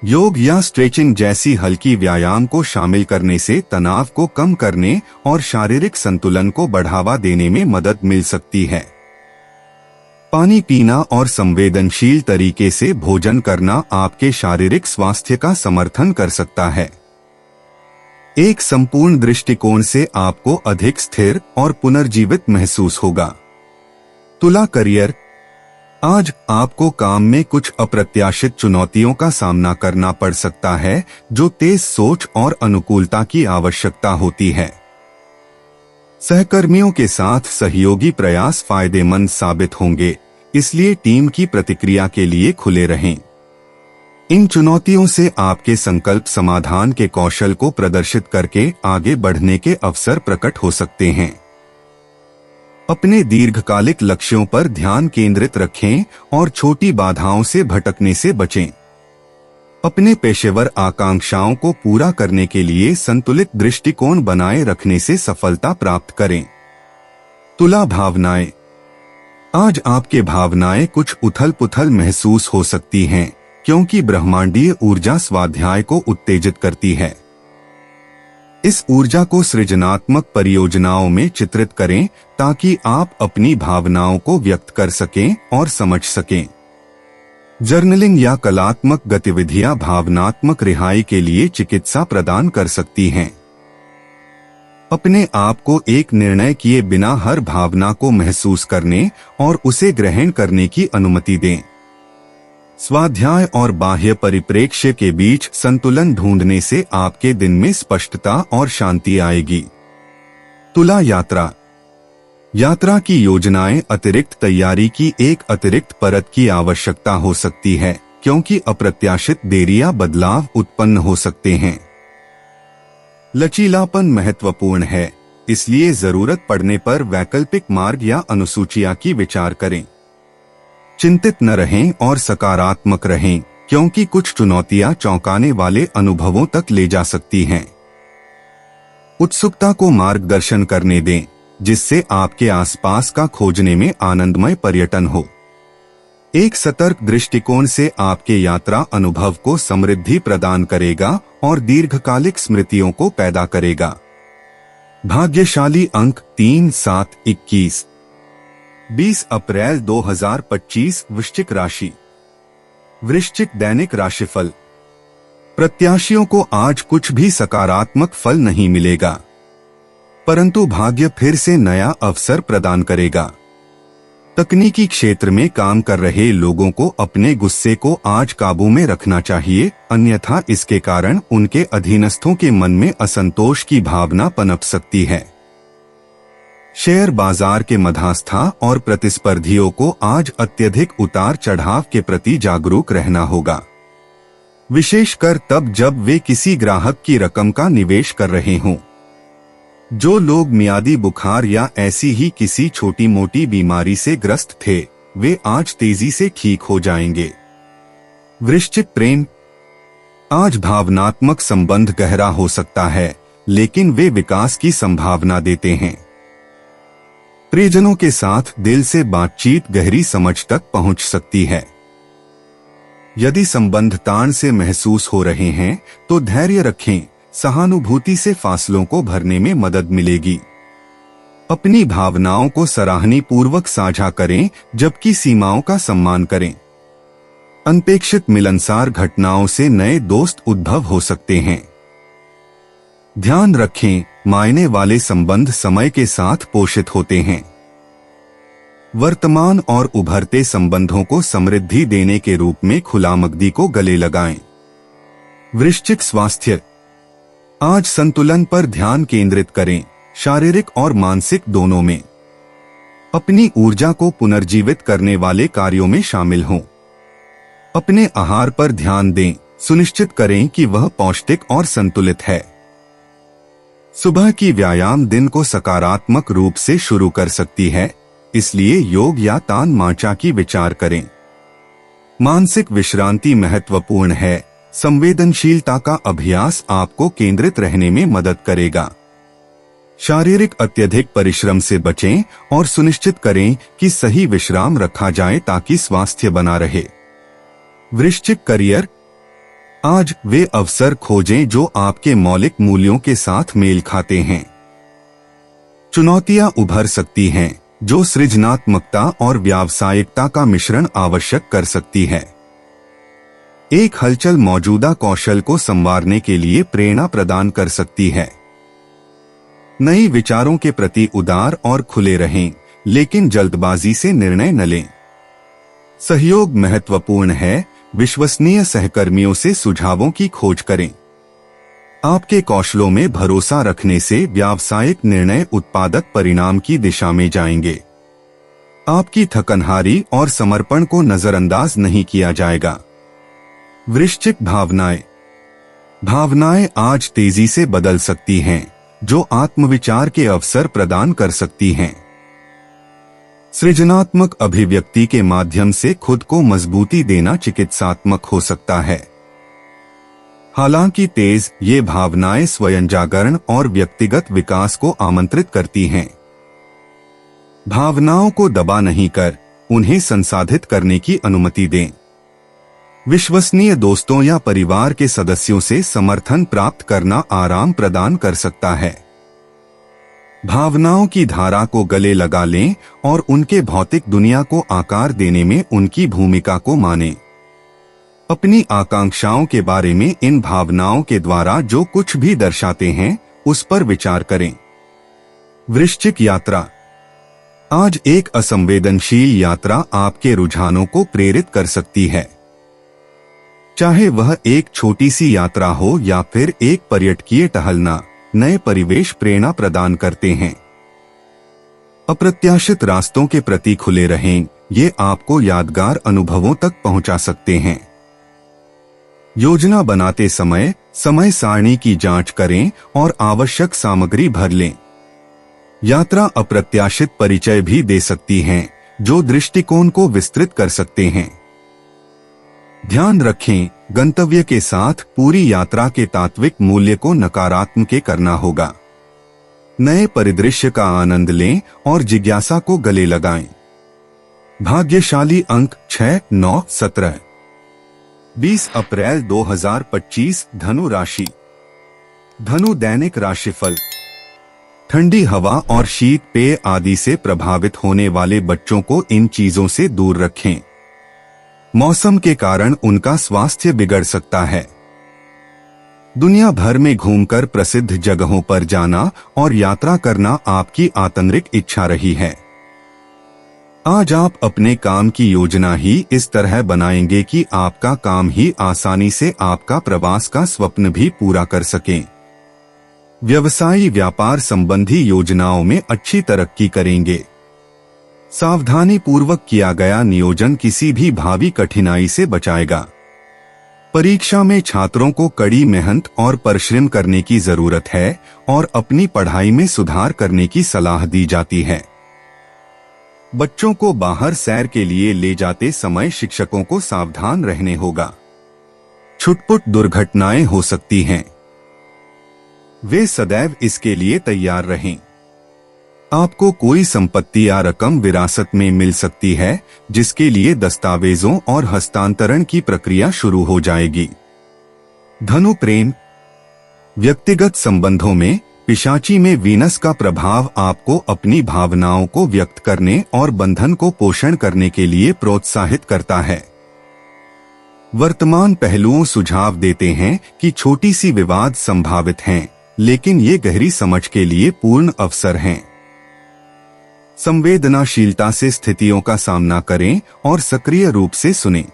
योग या स्ट्रेचिंग जैसी हल्की व्यायाम को शामिल करने से तनाव को कम करने और शारीरिक संतुलन को बढ़ावा देने में मदद मिल सकती है। पानी पीना और संवेदनशील तरीके से भोजन करना आपके शारीरिक स्वास्थ्य का समर्थन कर सकता है। एक संपूर्ण दृष्टिकोण से आपको अधिक स्थिर और पुनर्जीवित महसूस होगा। तुला करियर, आज आपको काम में कुछ अप्रत्याशित चुनौतियों का सामना करना पड़ सकता है, जो तेज सोच और अनुकूलता की आवश्यकता होती है। सहकर्मियों के साथ सहयोगी प्रयास फायदेमंद साबित होंगे, इसलिए टीम की प्रतिक्रिया के लिए खुले रहें। इन चुनौतियों से आपके संकल्प समाधान के कौशल को प्रदर्शित करके आगे बढ़ने के अवसर प्रकट हो सकते हैं। अपने दीर्घकालिक लक्ष्यों पर ध्यान केंद्रित रखें और छोटी बाधाओं से भटकने से बचें। अपने पेशेवर आकांक्षाओं को पूरा करने के लिए संतुलित दृष्टिकोण बनाए रखने से सफलता प्राप्त करें। तुला भावनाएं, आज आपके भावनाएं कुछ उथल-पुथल महसूस हो सकती हैं, क्योंकि ब्रह्मांडीय ऊर्जा स्वाध्याय को उत्तेजित करती है। इस ऊर्जा को सृजनात्मक परियोजनाओं में चित्रित करें ताकि आप अपनी भावनाओं को व्यक्त कर सकें और समझ सकें। जर्नलिंग या कलात्मक गतिविधियां भावनात्मक रिहाई के लिए चिकित्सा प्रदान कर सकती हैं। अपने आप को एक निर्णय किए बिना हर भावना को महसूस करने और उसे ग्रहण करने की अनुमति दें। स्वाध्याय और बाह्य परिप्रेक्ष्य के बीच संतुलन ढूंढने से आपके दिन में स्पष्टता और शांति आएगी। तुला यात्रा, यात्रा की योजनाएं अतिरिक्त तैयारी की एक अतिरिक्त परत की आवश्यकता हो सकती है, क्योंकि अप्रत्याशित देरी या बदलाव उत्पन्न हो सकते हैं। लचीलापन महत्वपूर्ण है, इसलिए जरूरत पड़ने पर वैकल्पिक मार्ग या अनुसूचियां की विचार करें। चिंतित न रहें और सकारात्मक रहें, क्योंकि कुछ चुनौतियां चौंकाने वाले अनुभवों तक ले जा सकती हैं। उत्सुकता को मार्गदर्शन करने दें, जिससे आपके आसपास का खोजने में आनंदमय पर्यटन हो। एक सतर्क दृष्टिकोण से आपके यात्रा अनुभव को समृद्धि प्रदान करेगा और दीर्घकालिक स्मृतियों को पैदा करेगा। भाग्यशाली अंक 3, 7, 21। 20 अप्रैल 2025 वृश्चिक राशि। वृश्चिक दैनिक राशिफल। प्रत्याशियों को आज कुछ भी सकारात्मक फल नहीं मिलेगा, परंतु भाग्य फिर से नया अवसर प्रदान करेगा। तकनीकी क्षेत्र में काम कर रहे लोगों को अपने गुस्से को आज काबू में रखना चाहिए, अन्यथा इसके कारण उनके अधीनस्थों के मन में असंतोष की भावना पनप सकती है। शेयर बाजार के मध्यस्थों और प्रतिस्पर्धियों को आज अत्यधिक उतार चढ़ाव के प्रति जागरूक रहना होगा, विशेषकर तब जब वे किसी ग्राहक की रकम का निवेश कर रहे हों। जो लोग मियादी बुखार या ऐसी ही किसी छोटी मोटी बीमारी से ग्रस्त थे, वे आज तेजी से ठीक हो जाएंगे। वृश्चिक प्रेम, आज भावनात्मक संबंध गहरा हो सकता है, लेकिन वे विकास की संभावना देते हैं। प्रियजनों के साथ दिल से बातचीत गहरी समझ तक पहुंच सकती है। यदि संबंध ताण से महसूस हो रहे हैं तो धैर्य रखें, सहानुभूति से फासलों को भरने में मदद मिलेगी। अपनी भावनाओं को सराहनी पूर्वक साझा करें, जबकि सीमाओं का सम्मान करें। अनपेक्षित मिलनसार घटनाओं से नए दोस्त उद्भव हो सकते हैं। ध्यान रखें, मायने वाले संबंध समय के साथ पोषित होते हैं। वर्तमान और उभरते संबंधों को समृद्धि देने के रूप में खुलामकदी को गले लगाएं। वृश्चिक स्वास्थ्य। आज संतुलन पर ध्यान केंद्रित करें, शारीरिक और मानसिक दोनों में। अपनी ऊर्जा को पुनर्जीवित करने वाले कार्यों में शामिल हों। अपने आहार पर ध्यान दें, सुनिश्चित करें कि वह पौष्टिक और संतुलित है। सुबह की व्यायाम दिन को सकारात्मक रूप से शुरू कर सकती है, इसलिए योग या तान माचा की विचार करें। मानसिक विश्रांति महत्वपूर्ण है। संवेदनशीलता का अभ्यास आपको केंद्रित रहने में मदद करेगा। शारीरिक अत्यधिक परिश्रम से बचें और सुनिश्चित करें कि सही विश्राम रखा जाए ताकि स्वास्थ्य बना रहे। वृश्चिक करियर। आज वे अवसर खोजें जो आपके मौलिक मूल्यों के साथ मेल खाते हैं। चुनौतियां उभर सकती हैं जो सृजनात्मकता और व्यावसायिकता का मिश्रण आवश्यक कर सकती है। एक हलचल मौजूदा कौशल को संवारने के लिए प्रेरणा प्रदान कर सकती है। नई विचारों के प्रति उदार और खुले रहें, लेकिन जल्दबाजी से निर्णय न लें। सहयोग महत्वपूर्ण है। विश्वसनीय सहकर्मियों से सुझावों की खोज करें। आपके कौशलों में भरोसा रखने से व्यावसायिक निर्णय उत्पादक परिणाम की दिशा में जाएंगे। आपकी थकनहारी और समर्पण को नजरअंदाज नहीं किया जाएगा। वृश्चिक भावनाएं। भावनाएं आज तेजी से बदल सकती हैं, जो आत्मविचार के अवसर प्रदान कर सकती हैं। सृजनात्मक अभिव्यक्ति के माध्यम से खुद को मजबूती देना चिकित्सात्मक हो सकता है। हालांकि तेज ये भावनाएं स्वयं जागरण और व्यक्तिगत विकास को आमंत्रित करती हैं। भावनाओं को दबा नहीं कर उन्हें संसाधित करने की अनुमति दें। विश्वसनीय दोस्तों या परिवार के सदस्यों से समर्थन प्राप्त करना आराम प्रदान कर सकता है। भावनाओं की धारा को गले लगा लें और उनके भौतिक दुनिया को आकार देने में उनकी भूमिका को मानें। अपनी आकांक्षाओं के बारे में इन भावनाओं के द्वारा जो कुछ भी दर्शाते हैं उस पर विचार करें। वृश्चिक यात्रा। आज एक असंवेदनशील यात्रा आपके रुझानों को प्रेरित कर सकती है। चाहे वह एक छोटी सी यात्रा हो या फिर एक पर्यटकीय टहलना, नए परिवेश प्रेरणा प्रदान करते हैं। अप्रत्याशित रास्तों के प्रति खुले रहें, ये आपको यादगार अनुभवों तक पहुंचा सकते हैं। योजना बनाते समय समय सारणी की जांच करें और आवश्यक सामग्री भर लें। यात्रा अप्रत्याशित परिचय भी दे सकती हैं, जो दृष्टिकोण को विस्तृत कर सकते हैं। ध्यान रखें, गंतव्य के साथ पूरी यात्रा के तात्विक मूल्य को नकारात्मक करना होगा। नए परिदृश्य का आनंद लें और जिज्ञासा को गले लगाएं। भाग्यशाली अंक 6, 9, 17। 20 अप्रैल 2025 धनु राशि। धनु दैनिक राशिफल। ठंडी हवा और शीत पेय आदि से प्रभावित होने वाले बच्चों को इन चीजों से दूर रखें। मौसम के कारण उनका स्वास्थ्य बिगड़ सकता है। दुनिया भर में घूमकर प्रसिद्ध जगहों पर जाना और यात्रा करना आपकी आंतरिक इच्छा रही है। आज आप अपने काम की योजना ही इस तरह बनाएंगे कि आपका काम ही आसानी से आपका प्रवास का स्वप्न भी पूरा कर सकें। व्यवसायी व्यापार संबंधी योजनाओं में अच्छी तरक्की करेंगे। सावधानी पूर्वक किया गया नियोजन किसी भी भावी कठिनाई से बचाएगा। परीक्षा में छात्रों को कड़ी मेहनत और परिश्रम करने की जरूरत है और अपनी पढ़ाई में सुधार करने की सलाह दी जाती है। बच्चों को बाहर सैर के लिए ले जाते समय शिक्षकों को सावधान रहने होगा। छुटपुट दुर्घटनाएं हो सकती हैं, वे सदैव इसके लिए तैयार रहें। आपको कोई संपत्ति या रकम विरासत में मिल सकती है, जिसके लिए दस्तावेजों और हस्तांतरण की प्रक्रिया शुरू हो जाएगी। धनु प्रेम। व्यक्तिगत संबंधों में पिशाची में वीनस का प्रभाव आपको अपनी भावनाओं को व्यक्त करने और बंधन को पोषण करने के लिए प्रोत्साहित करता है। वर्तमान पहलुओं सुझाव देते हैं कि छोटी सी विवाद संभावित हैं, लेकिन ये गहरी समझ के लिए पूर्ण अवसर हैं। संवेदनाशीलता से स्थितियों का सामना करें और सक्रिय रूप से सुनें।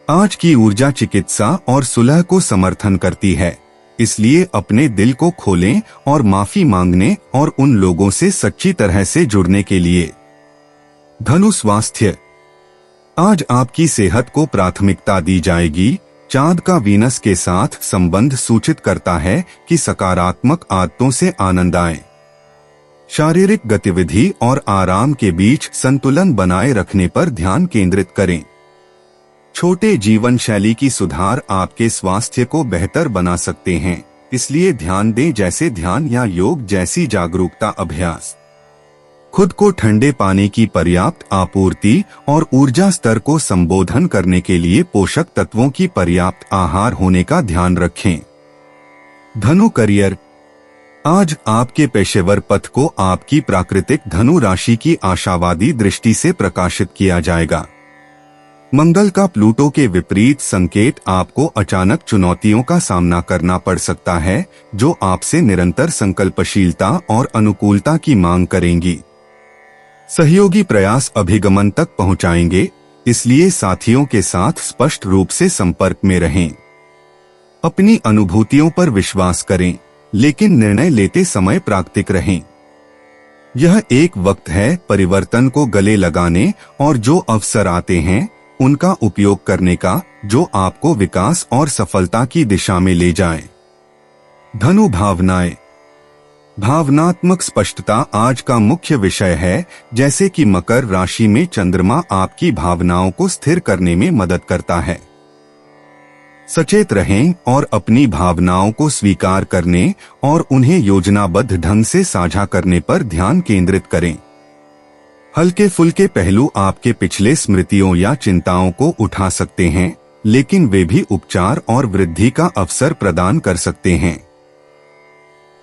आज की ऊर्जा चिकित्सा और सुलह को समर्थन करती है, इसलिए अपने दिल को खोलें और माफी मांगने और उन लोगों से सच्ची तरह से जुड़ने के लिए। धनु स्वास्थ्य। आज आपकी सेहत को प्राथमिकता दी जाएगी। चांद का वीनस के साथ संबंध सूचित करता है कि सकारात्मक आदतों से आनंद आए। शारीरिक गतिविधि और आराम के बीच संतुलन बनाए रखने पर ध्यान केंद्रित करें। छोटे जीवन शैली की सुधार आपके स्वास्थ्य को बेहतर बना सकते हैं, इसलिए ध्यान दें, जैसे ध्यान या योग जैसी जागरूकता अभ्यास। खुद को ठंडे पानी की पर्याप्त आपूर्ति और ऊर्जा स्तर को संबोधन करने के लिए पोषक तत्वों की पर्याप्त आहार होने का ध्यान रखें। धनु करियर। आज आपके पेशेवर पथ को आपकी प्राकृतिक धनु राशि की आशावादी दृष्टि से प्रकाशित किया जाएगा। मंगल का प्लूटो के विपरीत संकेत आपको अचानक चुनौतियों का सामना करना पड़ सकता है, जो आपसे निरंतर संकल्पशीलता और अनुकूलता की मांग करेंगी। सहयोगी प्रयास अभिगमन तक पहुंचाएंगे, इसलिए साथियों के साथ स्पष्ट रूप से संपर्क में रहें। अपनी अनुभूतियों पर विश्वास करें, लेकिन निर्णय लेते समय प्राकृतिक रहें। यह एक वक्त है परिवर्तन को गले लगाने और जो अवसर आते हैं उनका उपयोग करने का, जो आपको विकास और सफलता की दिशा में ले जाए। धनु भावनाएं। भावनात्मक स्पष्टता आज का मुख्य विषय है, जैसे कि मकर राशि में चंद्रमा आपकी भावनाओं को स्थिर करने में मदद करता है। सचेत रहें और अपनी भावनाओं को स्वीकार करने और उन्हें योजनाबद्ध ढंग से साझा करने पर ध्यान केंद्रित करें। हल्के फुल्के पहलू आपके पिछले स्मृतियों या चिंताओं को उठा सकते हैं, लेकिन वे भी उपचार और वृद्धि का अवसर प्रदान कर सकते हैं।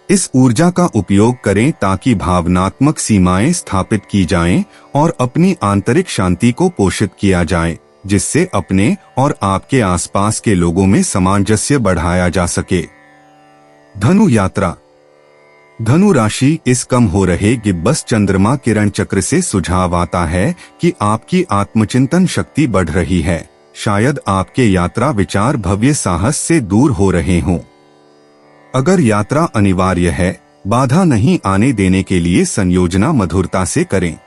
इस ऊर्जा का उपयोग करें ताकि भावनात्मक सीमाएं स्थापित की जाएं और अपनी आंतरिक शांति को पोषित किया जाए, जिससे अपने और आपके आसपास के लोगों में सामंजस्य बढ़ाया जा सके। धनु यात्रा। धनु राशि इस कम हो रहे गिब्बस चंद्रमा किरण चक्र से सुझाव आता है कि आपकी आत्मचिंतन शक्ति बढ़ रही है। शायद आपके यात्रा विचार भव्य साहस से दूर हो रहे हों। अगर यात्रा अनिवार्य है, बाधा नहीं आने देने के लिए संयोजना मधुरता से करें।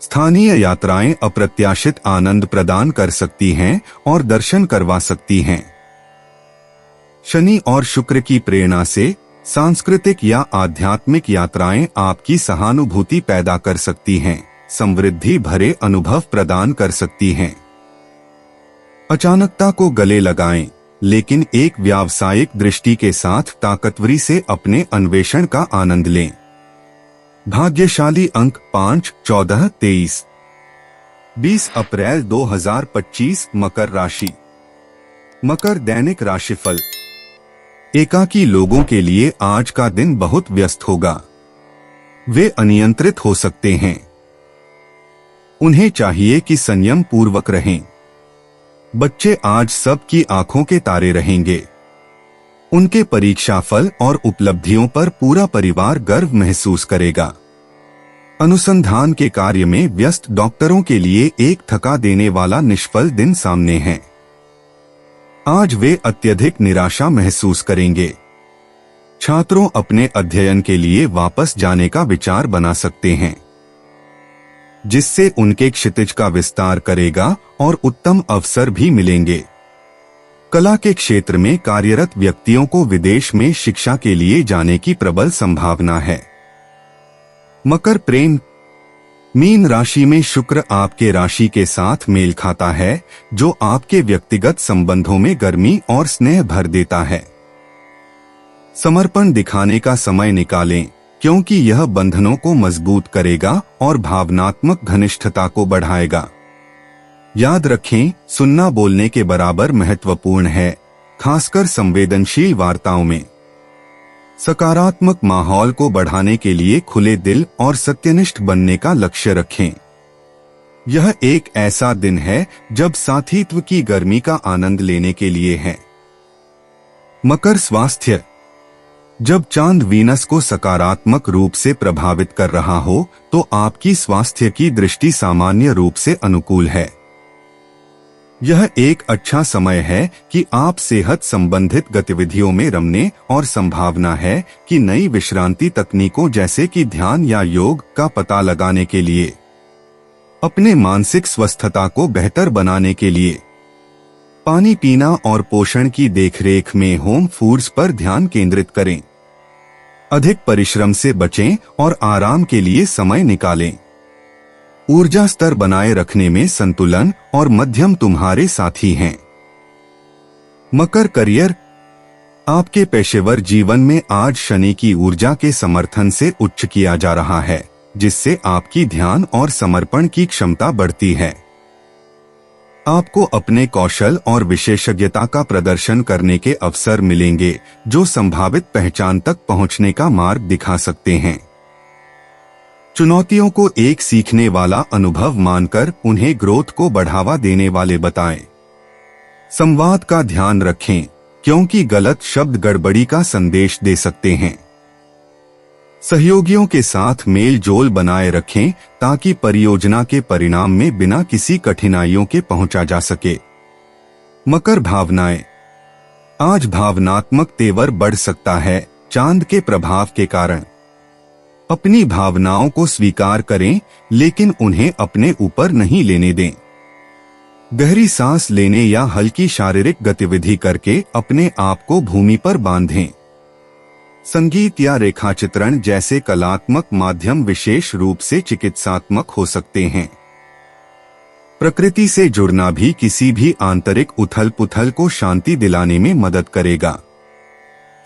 स्थानीय यात्राएं अप्रत्याशित आनंद प्रदान कर सकती हैं और दर्शन करवा सकती हैं। शनि और शुक्र की प्रेरणा से सांस्कृतिक या आध्यात्मिक यात्राएं आपकी सहानुभूति पैदा कर सकती हैं, समृद्धि भरे अनुभव प्रदान कर सकती हैं। अचानकता को गले लगाएं, लेकिन एक व्यावसायिक दृष्टि के साथ ताकतवरी से अपने अन्वेषण का आनंद लें। भाग्यशाली अंक 5, 14, 23। 20 अप्रैल 2025 मकर राशि। मकर दैनिक राशिफल। एकाकी लोगों के लिए आज का दिन बहुत व्यस्त होगा। वे अनियंत्रित हो सकते हैं। उन्हें चाहिए कि संयम पूर्वक रहें। बच्चे आज सबकी आंखों के तारे रहेंगे। उनके परीक्षा फल और उपलब्धियों पर पूरा परिवार गर्व महसूस करेगा। अनुसंधान के कार्य में व्यस्त डॉक्टरों के लिए एक थका देने वाला निष्फल दिन सामने है। आज वे अत्यधिक निराशा महसूस करेंगे। छात्रों अपने अध्ययन के लिए वापस जाने का विचार बना सकते हैं, जिससे उनके क्षितिज का विस्तार करेगा और उत्तम अवसर भी मिलेंगे। कला के क्षेत्र में कार्यरत व्यक्तियों को विदेश में शिक्षा के लिए जाने की प्रबल संभावना है। मकर प्रेम। मीन राशि में शुक्र आपके राशि के साथ मेल खाता है, जो आपके व्यक्तिगत संबंधों में गर्मी और स्नेह भर देता है। समर्पण दिखाने का समय निकालें, क्योंकि यह बंधनों को मजबूत करेगा और भावनात्मक घनिष्ठता को बढ़ाएगा। याद रखें, सुनना बोलने के बराबर महत्वपूर्ण है, खासकर संवेदनशील वार्ताओं में। सकारात्मक माहौल को बढ़ाने के लिए खुले दिल और सत्यनिष्ठ बनने का लक्ष्य रखें। यह एक ऐसा दिन है जब साथीत्व की गर्मी का आनंद लेने के लिए है। मकर स्वास्थ्य। जब चांद वीनस को सकारात्मक रूप से प्रभावित कर रहा हो तो आपकी स्वास्थ्य की दृष्टि सामान्य रूप से अनुकूल है। यह एक अच्छा समय है कि आप सेहत संबंधित गतिविधियों में रमने और संभावना है कि नई विश्रांति तकनीकों जैसे कि ध्यान या योग का पता लगाने के लिए। अपने मानसिक स्वस्थता को बेहतर बनाने के लिए पानी पीना और पोषण की देखरेख में होम फूड्स पर ध्यान केंद्रित करें। अधिक परिश्रम से बचें और आराम के लिए समय निकालें। ऊर्जा स्तर बनाए रखने में संतुलन और मध्यम तुम्हारे साथी हैं। मकर करियर। आपके पेशेवर जीवन में आज शनि की ऊर्जा के समर्थन से उच्च किया जा रहा है, जिससे आपकी ध्यान और समर्पण की क्षमता बढ़ती है। आपको अपने कौशल और विशेषज्ञता का प्रदर्शन करने के अवसर मिलेंगे, जो संभावित पहचान तक पहुंचने का मार्ग दिखा सकते हैं। चुनौतियों को एक सीखने वाला अनुभव मानकर उन्हें ग्रोथ को बढ़ावा देने वाले बताएं। संवाद का ध्यान रखें, क्योंकि गलत शब्द गड़बड़ी का संदेश दे सकते हैं। सहयोगियों के साथ मेल जोल बनाए रखें ताकि परियोजना के परिणाम में बिना किसी कठिनाइयों के पहुंचा जा सके। मकर भावनाएं। आज भावनात्मक तेवर बढ़ सकता है चांद के प्रभाव के कारण। अपनी भावनाओं को स्वीकार करें, लेकिन उन्हें अपने ऊपर नहीं लेने दें। गहरी सांस लेने या हल्की शारीरिक गतिविधि करके अपने आप को भूमि पर बांधें। संगीत या रेखाचित्रण जैसे कलात्मक माध्यम विशेष रूप से चिकित्सात्मक हो सकते हैं। प्रकृति से जुड़ना भी किसी भी आंतरिक उथल-पुथल को शांति दिलाने में मदद करेगा।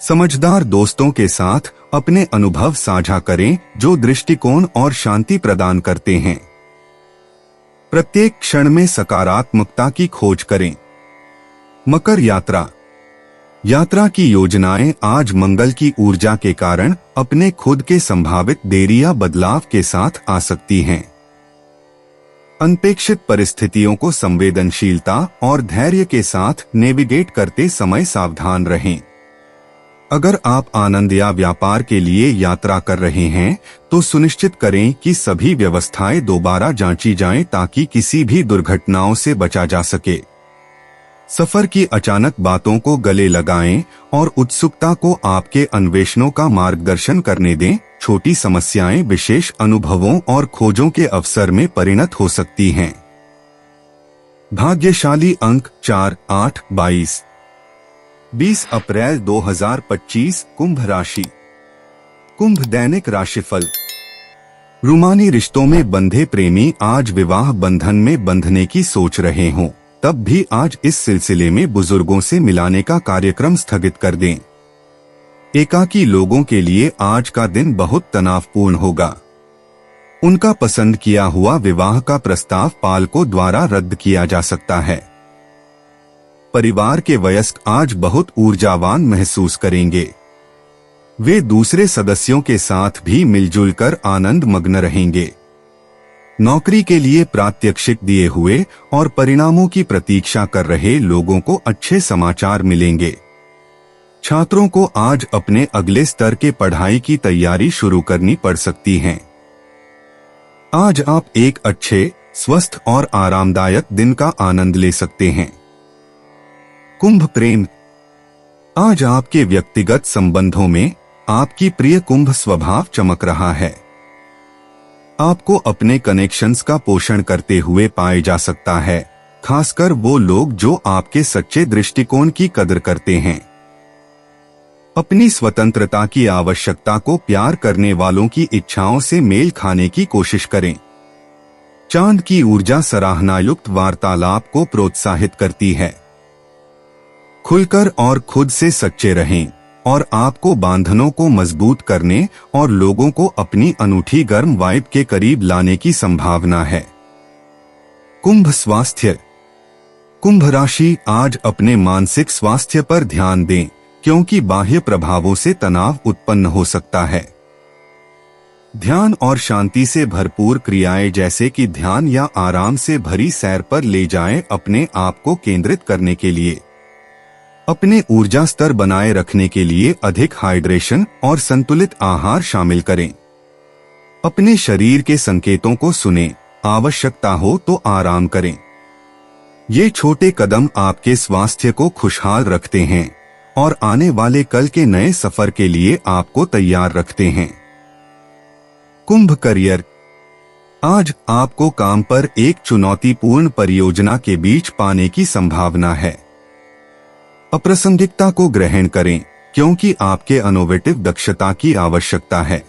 समझदार दोस्तों के साथ अपने अनुभव साझा करें जो दृष्टिकोण और शांति प्रदान करते हैं। प्रत्येक क्षण में सकारात्मकता की खोज करें। मकर यात्रा। यात्रा की योजनाएं आज मंगल की ऊर्जा के कारण अपने खुद के संभावित देरी या बदलाव के साथ आ सकती हैं। अनपेक्षित परिस्थितियों को संवेदनशीलता और धैर्य के साथ नेविगेट करते समय सावधान रहें। अगर आप आनंद या व्यापार के लिए यात्रा कर रहे हैं तो सुनिश्चित करें कि सभी व्यवस्थाएं दोबारा जांची जाएं ताकि किसी भी दुर्घटनाओं से बचा जा सके। सफर की अचानक बातों को गले लगाएं और उत्सुकता को आपके अन्वेषणों का मार्गदर्शन करने दें। छोटी समस्याएं विशेष अनुभवों और खोजों के अवसर में परिणत हो सकती हैं। भाग्यशाली अंक 4, 8, 22। 20 अप्रैल 2025 कुंभ राशि। कुंभ दैनिक राशिफल। रूमानी रिश्तों में बंधे प्रेमी आज विवाह बंधन में बंधने की सोच रहे हों, तब भी आज इस सिलसिले में बुजुर्गों से मिलाने का कार्यक्रम स्थगित कर दें। एकाकी लोगों के लिए आज का दिन बहुत तनावपूर्ण होगा। उनका पसंद किया हुआ विवाह का प्रस्ताव पालकों द्वारा रद्द किया जा सकता है। परिवार के वयस्क आज बहुत ऊर्जावान महसूस करेंगे। वे दूसरे सदस्यों के साथ भी मिलजुल कर आनंद मग्न रहेंगे। नौकरी के लिए प्रात्यक्षिक दिए हुए और परिणामों की प्रतीक्षा कर रहे लोगों को अच्छे समाचार मिलेंगे। छात्रों को आज अपने अगले स्तर के पढ़ाई की तैयारी शुरू करनी पड़ सकती है। आज आप एक अच्छे, स्वस्थ और आरामदायक दिन का आनंद ले सकते हैं। कुंभ प्रेम। आज आपके व्यक्तिगत संबंधों में आपकी प्रिय कुंभ स्वभाव चमक रहा है। आपको अपने कनेक्शंस का पोषण करते हुए पाए जा सकता है, खासकर वो लोग जो आपके सच्चे दृष्टिकोण की कदर करते हैं। अपनी स्वतंत्रता की आवश्यकता को प्यार करने वालों की इच्छाओं से मेल खाने की कोशिश करें। चांद की ऊर्जा सराहनायुक्त वार्तालाप को प्रोत्साहित करती है। खुलकर और खुद से सच्चे रहें और आपको बांधनों को मजबूत करने और लोगों को अपनी अनूठी गर्म वाइब के करीब लाने की संभावना है। कुंभ स्वास्थ्य। कुंभ राशि आज अपने मानसिक स्वास्थ्य पर ध्यान दें, क्योंकि बाह्य प्रभावों से तनाव उत्पन्न हो सकता है। ध्यान और शांति से भरपूर क्रियाएं जैसे कि ध्यान या आराम से भरी सैर पर ले जाएं अपने आप को केंद्रित करने के लिए। अपने ऊर्जा स्तर बनाए रखने के लिए अधिक हाइड्रेशन और संतुलित आहार शामिल करें। अपने शरीर के संकेतों को सुनें, आवश्यकता हो तो आराम करें। ये छोटे कदम आपके स्वास्थ्य को खुशहाल रखते हैं और आने वाले कल के नए सफर के लिए आपको तैयार रखते हैं। कुंभ करियर। आज आपको काम पर एक चुनौतीपूर्ण परियोजना के बीच पाने की संभावना है। अप्रासंगिकता को ग्रहण करें क्योंकि आपके इनोवेटिव दक्षता की आवश्यकता है।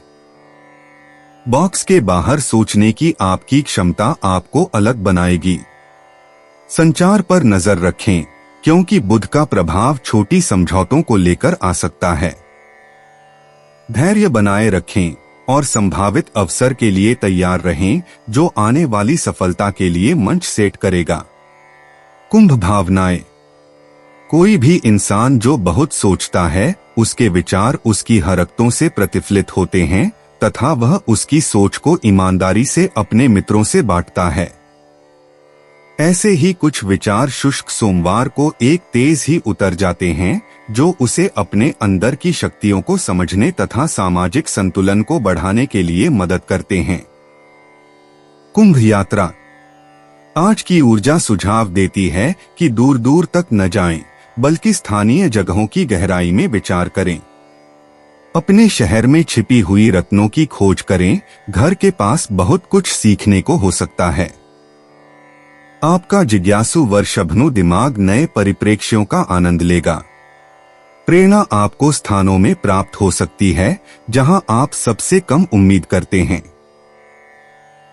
बॉक्स के बाहर सोचने की आपकी क्षमता आपको अलग बनाएगी। संचार पर नजर रखें क्योंकि बुध का प्रभाव छोटी समझौतों को लेकर आ सकता है। धैर्य बनाए रखें और संभावित अवसर के लिए तैयार रहें जो आने वाली सफलता के लिए मंच सेट करेगा। कुंभ भावनाएं। कोई भी इंसान जो बहुत सोचता है उसके विचार उसकी हरकतों से प्रतिफलित होते हैं तथा वह उसकी सोच को ईमानदारी से अपने मित्रों से बांटता है। ऐसे ही कुछ विचार शुष्क सोमवार को एक तेज ही उतर जाते हैं जो उसे अपने अंदर की शक्तियों को समझने तथा सामाजिक संतुलन को बढ़ाने के लिए मदद करते हैं। कुंभ यात्रा। आज की ऊर्जा सुझाव देती है कि दूर दूर तक न जाएं, बल्कि स्थानीय जगहों की गहराई में विचार करें। अपने शहर में छिपी हुई रत्नों की खोज करें, घर के पास बहुत कुछ सीखने को हो सकता है। आपका जिज्ञासु वर्षभनु दिमाग नए परिप्रेक्ष्यों का आनंद लेगा। प्रेरणा आपको स्थानों में प्राप्त हो सकती है जहां आप सबसे कम उम्मीद करते हैं।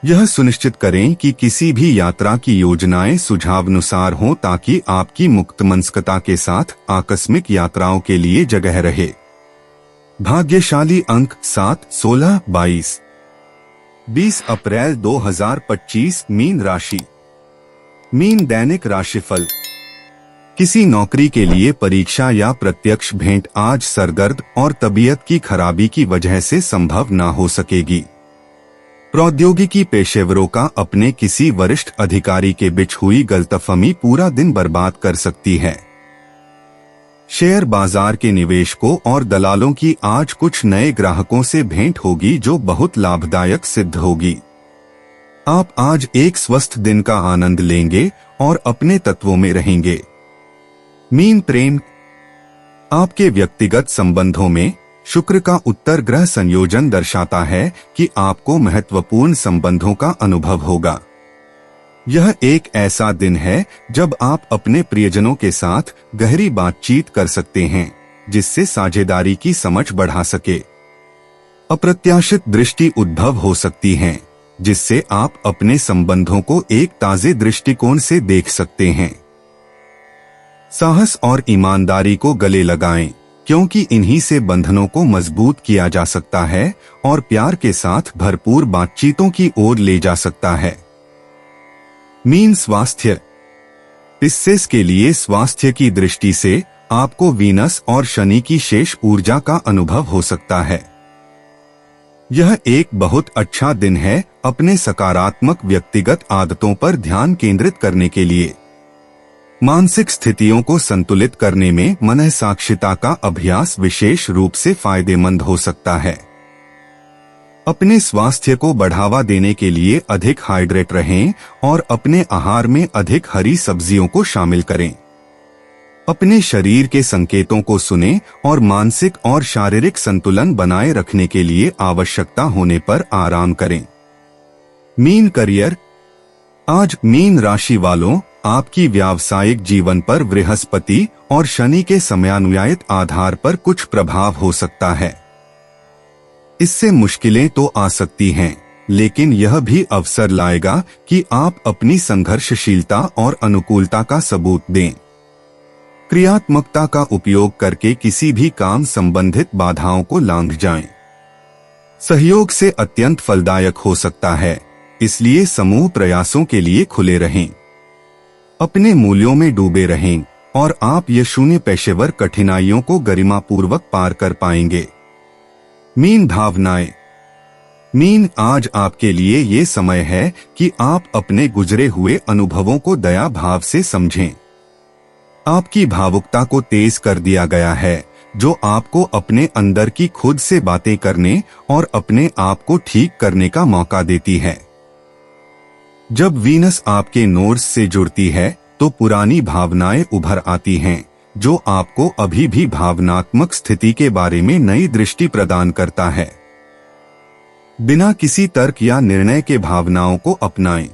यह सुनिश्चित करें कि किसी भी यात्रा की योजनाएं सुझावानुसार हों ताकि आपकी मुक्तमनस्कता के साथ आकस्मिक यात्राओं के लिए जगह रहे। भाग्यशाली अंक 7, 16, 22। 20 अप्रैल 2025 मीन राशि। मीन दैनिक राशिफल। किसी नौकरी के लिए परीक्षा या प्रत्यक्ष भेंट आज सरदर्द और तबीयत की खराबी की वजह से संभव न हो सकेगी। प्रौद्योगिकी पेशेवरों का अपने किसी वरिष्ठ अधिकारी के बीच हुई गलतफहमी पूरा दिन बर्बाद कर सकती है। शेयर बाजार के निवेशकों और दलालों की आज कुछ नए ग्राहकों से भेंट होगी जो बहुत लाभदायक सिद्ध होगी। आप आज एक स्वस्थ दिन का आनंद लेंगे और अपने तत्वों में रहेंगे। मीन प्रेम। आपके व्यक्तिगत संबंधों में शुक्र का उत्तर ग्रह संयोजन दर्शाता है कि आपको महत्वपूर्ण संबंधों का अनुभव होगा। यह एक ऐसा दिन है जब आप अपने प्रियजनों के साथ गहरी बातचीत कर सकते हैं जिससे साझेदारी की समझ बढ़ा सके। अप्रत्याशित दृष्टि उद्भव हो सकती हैं जिससे आप अपने संबंधों को एक ताजे दृष्टिकोण से देख सकते हैं। साहस और ईमानदारी को गले लगाएं क्योंकि इन्हीं से बंधनों को मजबूत किया जा सकता है और प्यार के साथ भरपूर बातचीतों की ओर ले जा सकता है। मीन स्वास्थ्य। पिस्सेस के लिए स्वास्थ्य की दृष्टि से आपको वीनस और शनि की शेष ऊर्जा का अनुभव हो सकता है। यह एक बहुत अच्छा दिन है अपने सकारात्मक व्यक्तिगत आदतों पर ध्यान केंद्रित करने के लिए। मानसिक स्थितियों को संतुलित करने में मनःसाक्षिता का अभ्यास विशेष रूप से फायदेमंद हो सकता है। अपने स्वास्थ्य को बढ़ावा देने के लिए अधिक हाइड्रेट रहें और अपने आहार में अधिक हरी सब्जियों को शामिल करें। अपने शरीर के संकेतों को सुनें और मानसिक और शारीरिक संतुलन बनाए रखने के लिए आवश्यकता होने पर आराम करें। Mean career. आज मीन राशि वालों, आपकी व्यावसायिक जीवन पर बृहस्पति और शनि के समयानुयायित आधार पर कुछ प्रभाव हो सकता है। इससे मुश्किलें तो आ सकती हैं, लेकिन यह भी अवसर लाएगा कि आप अपनी संघर्षशीलता और अनुकूलता का सबूत दें। क्रियात्मकता का उपयोग करके किसी भी काम संबंधित बाधाओं को लांघ जाएं। सहयोग से अत्यंत फलदायक हो सकता है, इसलिए समूह प्रयासों के लिए खुले रहें। अपने मूल्यों में डूबे रहें और आप ये शून्य पेशेवर कठिनाइयों को गरिमापूर्वक पार कर पाएंगे। मीन भावनाएं। मीन, आज आपके लिए ये समय है कि आप अपने गुजरे हुए अनुभवों को दया भाव से समझें। आपकी भावुकता को तेज कर दिया गया है, जो आपको अपने अंदर की खुद से बातें करने और अपने आप को ठीक करने का मौका देती है। जब वीनस आपके नोर्स से जुड़ती है तो पुरानी भावनाएं उभर आती हैं, जो आपको अभी भी भावनात्मक स्थिति के बारे में नई दृष्टि प्रदान करता है। बिना किसी तर्क या निर्णय के भावनाओं को अपनाएं।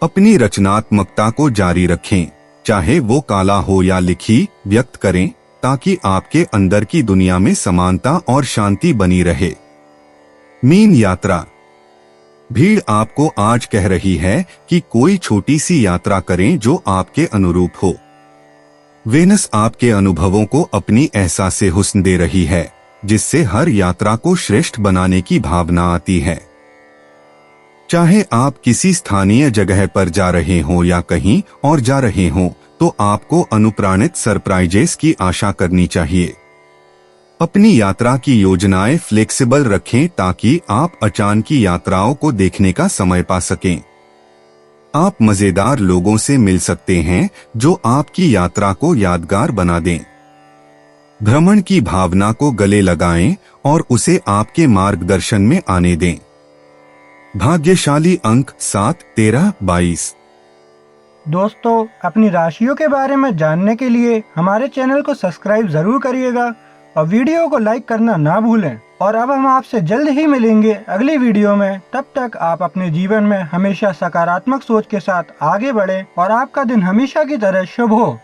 अपनी रचनात्मकता को जारी रखें, चाहे वो काला हो या लिखी, व्यक्त करें ताकि आपके अंदर की दुनिया में समानता और शांति बनी रहे। मीन यात्रा। भीड़ आपको आज कह रही है कि कोई छोटी सी यात्रा करें जो आपके अनुरूप हो। वेनस आपके अनुभवों को अपनी एहसास हुस्न दे रही है, जिससे हर यात्रा को श्रेष्ठ बनाने की भावना आती है। चाहे आप किसी स्थानीय जगह पर जा रहे हो या कहीं और जा रहे हो, तो आपको अनुप्राणित सरप्राइजेस की आशा करनी चाहिए। अपनी यात्रा की योजनाएं फ्लेक्सिबल रखें ताकि आप अचानक की यात्राओं को देखने का समय पा सकें। आप मजेदार लोगों से मिल सकते हैं जो आपकी यात्रा को यादगार बना दें। भ्रमण की भावना को गले लगाएं और उसे आपके मार्गदर्शन में आने दें। भाग्यशाली अंक 7, 13, 22। दोस्तों, अपनी राशियों के बारे में जानने के लिए हमारे चैनल को सब्सक्राइब जरूर करिएगा और वीडियो को लाइक करना ना भूलें। और अब हम आपसे जल्द ही मिलेंगे अगली वीडियो में। तब तक आप अपने जीवन में हमेशा सकारात्मक सोच के साथ आगे बढ़ें और आपका दिन हमेशा की तरह शुभ हो।